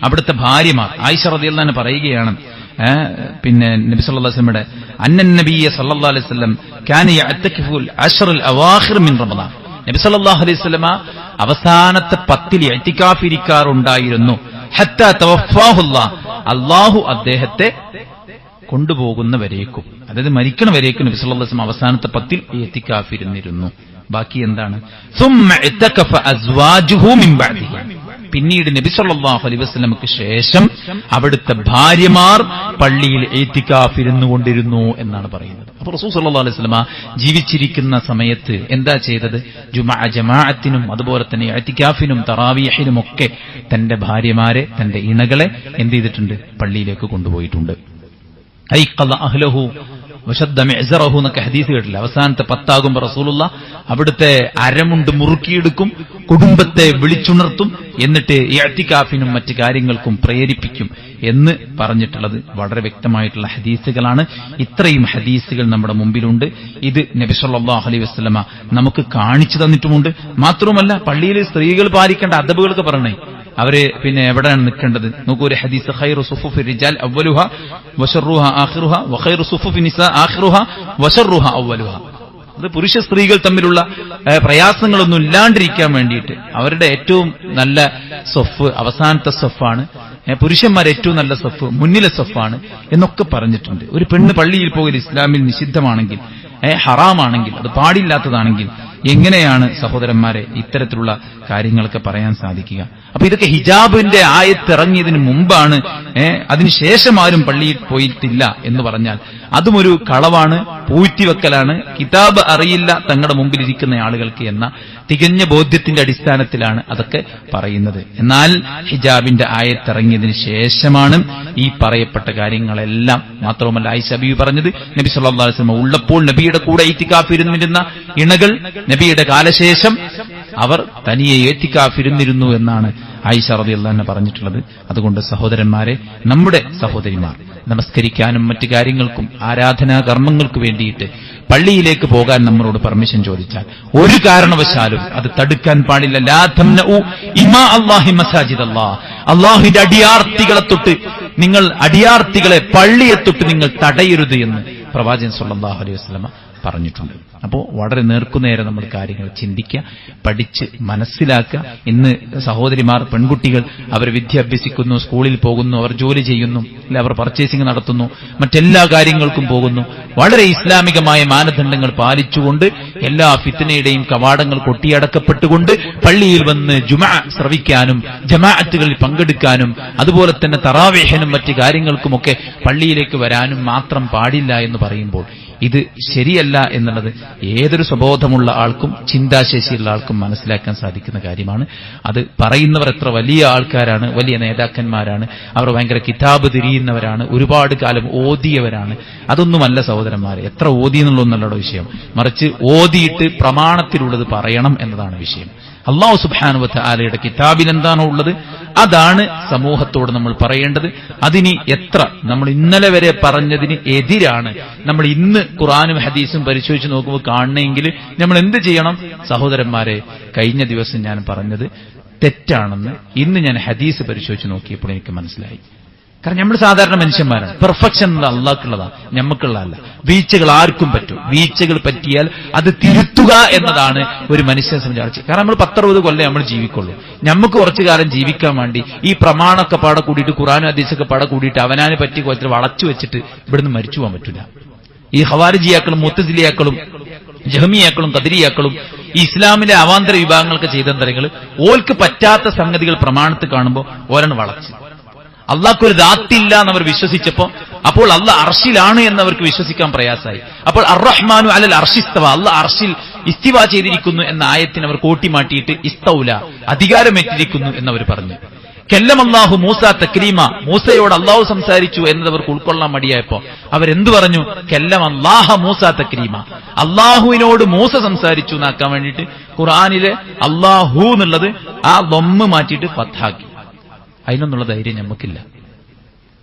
അവിടുത്തെ ഭാര്യമാർ, ആയിഷ റളിയല്ലാഹു അൻഹ പറയുകയാണ്, പിന്നെ നബി സല്ലല്ലാഹു അലൈഹി വസല്ലമയുടെ അന്നൻ നബിയ സല്ലല്ലാഹു അലൈഹി വസല്ലം കാന യഅതകിഫുൽ അശ്റുൽ അവാഖിർ മിൻ റമദാൻ, നബി സല്ലല്ലാഹു അലൈഹി വസല്ലമ അവസാനത്തെ 10 ഇഅ്തികാഫ് ഇരിക്കാറുണ്ടായിരുന്നു. ഹത്താ തവഫാഹുല്ലാഹ്, അല്ലാഹു അദ്ദേഹത്തെ കൊണ്ടുപോകുന്നവരേക്കും, അതായത് മരിക്കണവരേക്കും നബി സല്ലല്ലാഹു അലൈഹി വസല്ലം അവസാനത്തെ 10 ഇഅ്തികാഫ് ഇരുന്നിരുന്നു. ബാക്കി എന്താണ്? സുമ്മ ഇഅ്തകഫ അസ്വാജുഹു മിൻ ബഅദിഹി, പിന്നീട് നബി സല്ലല്ലാഹു അലൈഹി വസല്ലമക്ക് ശേഷം അവിടുത്തെ ഭാര്യമാർ പള്ളിയിൽ ഇഅ്തികാഫിരുന്നുകൊണ്ടിരുന്നു എന്നാണ് പറയുന്നത്. അപ്പോൾ റസൂൽ സല്ലല്ലാഹു അലൈഹി വസല്ലമ ജീവിച്ചിരിക്കുന്ന സമയത്ത് എന്താ ചെയ്തത്? ജമാഅത്തിനും അതുപോലെ തന്നെ ഇഅ്തികാഫിനും തറാവീഹിനും ഒക്കെ തന്റെ ഭാര്യമാരെ, തന്റെ ഇണകളെ എന്ത് ചെയ്തിട്ടുണ്ട്? പള്ളിയിലേക്ക് കൊണ്ടുപോയിട്ടുണ്ട്. ഐഖദ അഹ്ലഹു വശദ്ദ മിഅ്സറഹു എന്നൊക്കെ ഹദീസ് കേട്ടില്ല. അവസാനത്തെ 10 ആകുമ്പോൾ റസൂലുള്ള അവിടുത്തെ അരമുണ്ട് മുറുക്കിയെടുക്കും, കുടുംബത്തെ വിളിച്ചുണർത്തും, എന്നിട്ട് ഇഅ്തികാഫിനും മറ്റു കാര്യങ്ങൾക്കും പ്രേരിപ്പിക്കും എന്ന് പറഞ്ഞിട്ടുള്ളത് വളരെ വ്യക്തമായിട്ടുള്ള ഹദീസുകളാണ്. ഇത്രയും ഹദീസുകൾ നമ്മുടെ മുമ്പിലുണ്ട്. ഇത് നബി സല്ലല്ലാഹു അലൈഹി വസല്ലമ നമുക്ക് കാണിച്ചു തന്നിട്ടുമുണ്ട്. മാത്രവുമല്ല പള്ളിയിൽ സ്ത്രീകൾ പാലിക്കേണ്ട അദബുകളൊക്കെ പറയണേ. അവര് പിന്നെ എവിടെയാണ് നിൽക്കേണ്ടത്? നോക്കൂ, ഒരു ഹദീസ്, ഖൈറു സുഫുഫി റിജാൽ അവ്വലുഹ വശർറുഹ ആഖിറുഹ വഖൈറു സുഫുഫി നിസാ ആഖിറുഹ വശർറുഹ അവ്വലുഹ. അത് പുരുഷ സ്ത്രീകൾ തമ്മിലുള്ള പ്രയാസങ്ങളൊന്നും ഇല്ലാണ്ടിരിക്കാൻ വേണ്ടിയിട്ട് അവരുടെ ഏറ്റവും നല്ല സൊഫ് അവസാനത്തെ സൊഫാണ്, പുരുഷന്മാർ ഏറ്റവും നല്ല സൊഫ് മുന്നിലെ സൊഫാണ് എന്നൊക്കെ പറഞ്ഞിട്ടുണ്ട്. ഒരു പെണ്ണ് പള്ളിയിൽ പോകൽ ഇസ്ലാമിൽ നിഷിദ്ധമാണെങ്കിൽ, ഹറാമാണെങ്കിൽ, അത് പാടില്ലാത്തതാണെങ്കിൽ എങ്ങനെയാണ് സഹോദരന്മാരെ ഇത്തരത്തിലുള്ള കാര്യങ്ങളൊക്കെ പറയാൻ സാധിക്കുക? അപ്പൊ ഇതൊക്കെ ഹിജാബിന്റെ ആയത്തിറങ്ങിയതിന് മുമ്പാണ്. അതിനുശേഷം ആരും പള്ളിയിൽ പോയിട്ടില്ല എന്ന് പറഞ്ഞാൽ അതും ഒരു കളവാണ്, പൂഴ്ത്തിവെക്കലാണ്. കിതാബ് അറിയില്ല തങ്ങളുടെ മുമ്പിലിരിക്കുന്ന ആളുകൾക്ക് എന്ന തികഞ്ഞ ബോധ്യത്തിന്റെ അടിസ്ഥാനത്തിലാണ് അതൊക്കെ പറയുന്നത്. എന്നാൽ ഹിജാബിന്റെ ആയത്തിറങ്ങിയതിന് ശേഷമാണ് ഈ പറയപ്പെട്ട കാര്യങ്ങളെല്ലാം. മാത്രവുമല്ല ആയിഷ ബീവി പറഞ്ഞത്, നബി സല്ലല്ലാഹു അലൈഹി വസല്ലം ഉള്ളപ്പോൾ നബിയുടെ കൂടെ ഇഅ്തികാഫിരുന്നിരുന്ന ഇണകൾ നബിയുടെ കാലശേഷം അവർ തനിയെ ഇഅ്തികാഫിരുന്നിരുന്നു എന്നാണ് ആയിഷ റളിയല്ലാഹു അൻഹ പറഞ്ഞിട്ടുള്ളത്. അതുകൊണ്ട് സഹോദരന്മാരെ, നമ്മുടെ സഹോദരിമാർ നമസ്കരിക്കാനും മറ്റു കാര്യങ്ങൾക്കും ആരാധനാ കർമ്മങ്ങൾക്ക് വേണ്ടിയിട്ട് പള്ളിയിലേക്ക് പോകാൻ നമ്മളോട് പെർമിഷൻ ചോദിച്ചാൽ ഒരു കാരണവശാലും അത് തടുക്കാൻ പാടില്ല. ലാ തംനഉ ഇമാ അല്ലാഹി മസാജിദല്ലാഹ്. അല്ലാഹുവിന്റെ അടിയാർത്തികളെ തൊട്ട് നിങ്ങൾ, അടിയാർത്തികളെ പള്ളിയെ തൊട്ട് നിങ്ങൾ തടയരുത് എന്ന് പ്രവാചകൻ സല്ലല്ലാഹു അലൈഹി വസല്ലമ പറഞ്ഞിട്ടുണ്ട്. അപ്പോൾ വളരെ നേർക്കുനേരെ നമ്മൾ കാര്യങ്ങൾ ചിന്തിക്കുക, പഠിച്ച് മനസ്സിലാക്കുക. ഇന്ന് സഹോദരിമാർ, പെൺകുട്ടികൾ അവർ വിദ്യ അഭ്യസിക്കുന്നു, സ്കൂളിൽ പോകുന്നു, അവർ ജോലി ചെയ്യുന്നു, അല്ലെ അവർ പർച്ചേസിംഗ് നടത്തുന്നു, മറ്റെല്ലാ കാര്യങ്ങൾക്കും പോകുന്നു. വളരെ ഇസ്ലാമികമായ മാനദണ്ഡങ്ങൾ പാലിച്ചുകൊണ്ട് എല്ലാ ഫിത്നയുടെയും കവാടങ്ങൾ കൊട്ടിയടക്കപ്പെട്ടുകൊണ്ട് പള്ളിയിൽ വന്ന് ജുമുഅ ശ്രവിക്കാനും ജമാഅത്തുകളിൽ പങ്കെടുക്കാനും അതുപോലെ തന്നെ തറാവീഹിനും മറ്റു കാര്യങ്ങൾക്കുമൊക്കെ പള്ളിയിലേക്ക് വരാനും മാത്രം പാടില്ല എന്ന് പറയുമ്പോൾ ഇത് ശരിയല്ല എന്നുള്ളത് ഏതൊരു സ്വബോധമുള്ള ആൾക്കും ചിന്താശേഷിയുള്ള ആൾക്കും മനസ്സിലാക്കാൻ സാധിക്കുന്ന കാര്യമാണ്. അത് പറയുന്നവർ എത്ര വലിയ ആൾക്കാരാണ്, വലിയ നേതാക്കന്മാരാണ്, അവർ ഭയങ്കര കിതാബ് തിരിയുന്നവരാണ്, ഒരുപാട് കാലം ഓതിയവരാണ്, അതൊന്നുമല്ല സഹോദരന്മാരെ. എത്ര ഓതി എന്നുള്ളതൊന്നല്ലോ വിഷയം, മറിച്ച് ഓതിയിട്ട് പ്രമാണത്തിലുള്ളത് പറയണം എന്നതാണ് വിഷയം. അല്ലാഹു സുബ്ഹാനഹു വ തആലയുടെ കിതാബിൽ എന്താണോ ഉള്ളത് അതാണ് സമൂഹത്തോട് നമ്മൾ പറയേണ്ടത്. അതിനി എത്ര നമ്മൾ ഇന്നലെ വരെ പറഞ്ഞതിന് എതിരാണ് നമ്മൾ ഇന്ന് ഖുർആനും ഹദീസും പരിശോധിച്ച് നോക്കുമ്പോൾ കാണണമെങ്കിൽ നമ്മൾ എന്ത് ചെയ്യണം? സഹോദരന്മാരെ, കഴിഞ്ഞ ദിവസം ഞാൻ പറഞ്ഞത് തെറ്റാണെന്ന് ഇന്ന് ഞാൻ ഹദീസ് പരിശോധിച്ച് നോക്കിയപ്പോൾ എനിക്ക് മനസ്സിലായി. കാരണം നമ്മൾ സാധാരണ മനുഷ്യന്മാരാണ്. പെർഫെക്ഷൻ എന്നത് അള്ളാഹ്ക്കുള്ളതാണ്, ഞമ്മക്കുള്ളതല്ല. വീഴ്ചകൾ ആർക്കും പറ്റും. വീഴ്ചകൾ പറ്റിയാൽ അത് തിരുത്തുക എന്നതാണ് ഒരു മനുഷ്യനെ സംബന്ധിച്ച്. കാരണം നമ്മൾ 10-60 കൊല്ലം നമ്മൾ ജീവിക്കുള്ളൂ. നമുക്ക് കുറച്ചു കാലം ജീവിക്കാൻ വേണ്ടി ഈ പ്രമാണമൊക്കെ പാടെ കൂടിയിട്ട്, ഖുർആനും ഹദീസൊക്കെ പാടെ കൂടിയിട്ട് അവനാനെ പറ്റി കുറച്ച് വളച്ചു വെച്ചിട്ട് ഇവിടുന്ന് മരിച്ചു പോകാൻ പറ്റില്ല. ഈ ഖവാരിജിയാക്കളും മുഅ്തസിലിയാക്കളും ജഹ്മിയാക്കളും ഖദരിയാക്കളും ഈ ഇസ്ലാമിലെ അവാന്തര വിഭാഗങ്ങളൊക്കെ ചെയ്തെന്തരങ്ങൾ ഓൽക്ക് പറ്റാത്ത സംഗതികൾ പ്രമാണത്തിൽ കാണുമ്പോൾ ഓരാണ് വളച്ച്. അള്ളാഹ്ക്കൊരു ദാത്തില്ല എന്നവർ വിശ്വസിച്ചപ്പോ അപ്പോൾ അള്ളാഹ് അർഷിലാണ് എന്നവർക്ക് വിശ്വസിക്കാൻ പ്രയാസമായി. അപ്പോൾ അർറഹ്മാനു അലൽ അർഷിസ്തവ, അള്ളാഹ് അർഷിൽ ഇസ്തിവ ചെയ്തിരിക്കുന്നു എന്ന ആയത്തിന് അവർ കോട്ടിമാട്ടിയിട്ട് ഇസ്തൗല, അധികാരമേറ്റിരിക്കുന്നു എന്നവർ പറഞ്ഞു. കല്ലമല്ലാഹു മൂസ തക്രീമ, മൂസയോട് അള്ളാഹു സംസാരിച്ചു എന്നവർക്ക് ഉൾക്കൊള്ളാൻ മടിയായപ്പോ അവരെന്തു പറഞ്ഞു? കല്ലമല്ലാഹ മൂസ തക്രീമ, അള്ളാഹുവിനോട് മൂസ സംസാരിച്ചു എന്നാക്കാൻ വേണ്ടിയിട്ട് ഖുർആനിലെ അള്ളാഹു എന്നുള്ളത് ആ ദമ്മ് മാറ്റിയിട്ട് ഫത്ഹാക്കി. അതിനൊന്നുള്ള ധൈര്യം നമുക്കില്ല.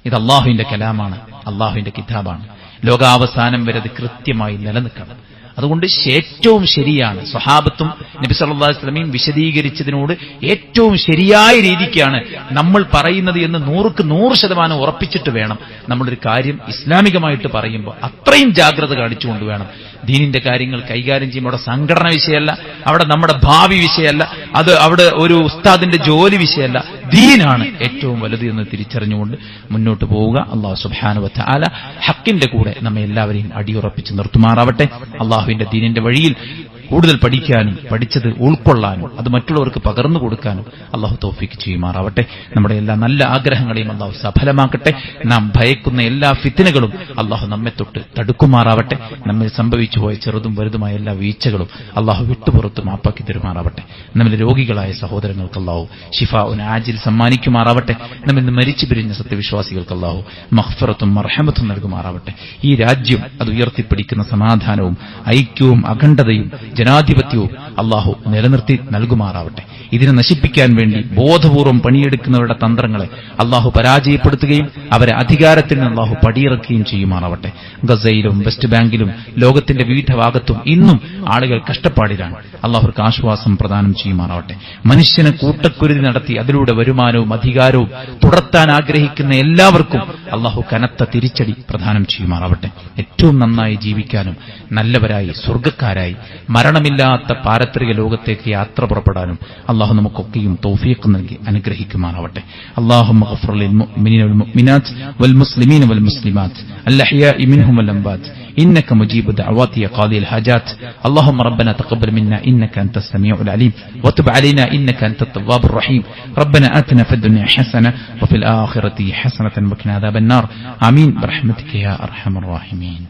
ഇത് അള്ളാഹുവിന്റെ കലാമാണ്, അള്ളാഹുവിന്റെ കിതാബാണ്. ലോകാവസാനം വരെ അത് കൃത്യമായി നിലനിൽക്കണം. അതുകൊണ്ട് ഏറ്റവും ശരിയാണ് സ്വഹാബത്തും നബി സല്ലല്ലാഹു അലൈഹി വസല്ലമയും വിശദീകരിച്ചതിനോട് ഏറ്റവും ശരിയായ രീതിക്കാണ് നമ്മൾ പറയുന്നത് എന്ന് 100% ഉറപ്പിച്ചിട്ട് വേണം നമ്മളൊരു കാര്യം ഇസ്ലാമികമായിട്ട് പറയുമ്പോൾ അത്രയും ജാഗ്രത കാണിച്ചുകൊണ്ട് വേണം. ദീനിന്റെ കാര്യങ്ങൾ കൈകാര്യം ചെയ്യുമ്പോൾ അവിടെ സംഘടന വിഷയമല്ല, അവിടെ നമ്മുടെ ഭാവി വിഷയമല്ല, അത് അവിടെ ഒരു ഉസ്താദിന്റെ ജോലി വിഷയമല്ല, ദീനാണ് ഏറ്റവും വലുത് എന്ന് തിരിച്ചറിഞ്ഞുകൊണ്ട് മുന്നോട്ട് പോവുക. അല്ലാഹു സുബ്ഹാനഹു വ തആല ഹക്കിന്റെ കൂടെ നമ്മെ എല്ലാവരെയും അടിയുറപ്പിച്ച് നിർത്തുമാറാവട്ടെ. അള്ളാഹുവിന്റെ ദീനിന്റെ വഴിയിൽ കൂടുതൽ പഠിക്കാനും പഠിച്ചത് ഉൾക്കൊള്ളാനും അത് മറ്റുള്ളവർക്ക് പകർന്നു കൊടുക്കാനും അള്ളാഹു തൗഫീഖ് ചെയ്യുമാറാവട്ടെ. നമ്മുടെ എല്ലാ നല്ല ആഗ്രഹങ്ങളെയും അള്ളാഹു സഫലമാക്കട്ടെ. നാം ഭയക്കുന്ന എല്ലാ ഫിത്നകളും അള്ളാഹു നമ്മെ തൊട്ട് തടുക്കുമാറാവട്ടെ. നമ്മിൽ സംഭവിച്ചു പോയ ചെറുതും വലുതുമായ എല്ലാ വീഴ്ചകളും അള്ളാഹു വിട്ടുപുറത്ത് മാപ്പാക്കി തരുമാറാവട്ടെ. നമ്മിലെ രോഗികളായ സഹോദരങ്ങൾക്ക് അള്ളാഹു ശിഫാഉൻ ആജിൽ സമ്മാനിക്കുമാറാവട്ടെ. നമ്മിൽ നിന്ന് മരിച്ചു പിരിഞ്ഞ സത്യവിശ്വാസികൾക്ക് അള്ളാഹു മഗ്ഫിറത്തും മർഹമത്തും നൽകുമാറാവട്ടെ. ഈ രാജ്യം അത് ഉയർത്തിപ്പിടിക്കുന്ന സമാധാനവും ഐക്യവും അഖണ്ഡതയും ജനാധിപത്യവും അള്ളാഹു നിലനിർത്തി നൽകുമാറാവട്ടെ. ഇതിനെ നശിപ്പിക്കാൻ വേണ്ടി ബോധപൂർവം പണിയെടുക്കുന്നവരുടെ തന്ത്രങ്ങളെ അള്ളാഹു പരാജയപ്പെടുത്തുകയും അവരെ അധികാരത്തിൽ നിന്ന് അള്ളാഹു പടിയിറക്കുകയും ചെയ്യുമാറാവട്ടെ. ഗസയിലും വെസ്റ്റ് ബാങ്കിലും ലോകത്തിന്റെ വിവിധ ഭാഗത്തും ഇന്നും ആളുകൾ കഷ്ടപ്പാടിലാണ്. അള്ളാഹുർക്ക് ആശ്വാസം പ്രദാനം ചെയ്യുമാറാവട്ടെ. മനുഷ്യനെ കൂട്ടക്കുരുതി നടത്തി അതിലൂടെ വരുമാനവും അധികാരവും തുടർത്താൻ ആഗ്രഹിക്കുന്ന എല്ലാവർക്കും അള്ളാഹു കനത്ത തിരിച്ചടി പ്രദാനം ചെയ്യുമാറാവട്ടെ. ഏറ്റവും നന്നായി ജീവിക്കാനും നല്ലവരായി സ്വർഗ്ഗക്കാരായി മരണമില്ലാത്ത പാരത്രിക ലോകത്തേക്ക് യാത്ര പുറപ്പെടാനും അള്ളാഹു നമുക്കൊക്കെയും തൗഫീഖ് നൽകി അനുഗ്രഹിക്കുമാറാവട്ടെ. അല്ലാഹുമ്മ ഗ്ഫിർ ലിൽ മുഅ്മിനീന വൽ മുഅ്മിനാത്ത് വൽ മുസ്ലിമീന വൽ മുസ്ലിമാത്ത് അൽഅഹ്യാഇ മിൻഹും വൽ അംവാത്ത് إنك مجيب دعوات يا قاضي الحاجات. اللهم ربنا تقبل منا إنك أنت السميع العليم وتب علينا إنك أنت التواب الرحيم. ربنا آتنا في الدنيا حسنة وفي الآخرة حسنة وقنا عذاب النار. آمين برحمتك يا أرحم الراحمين.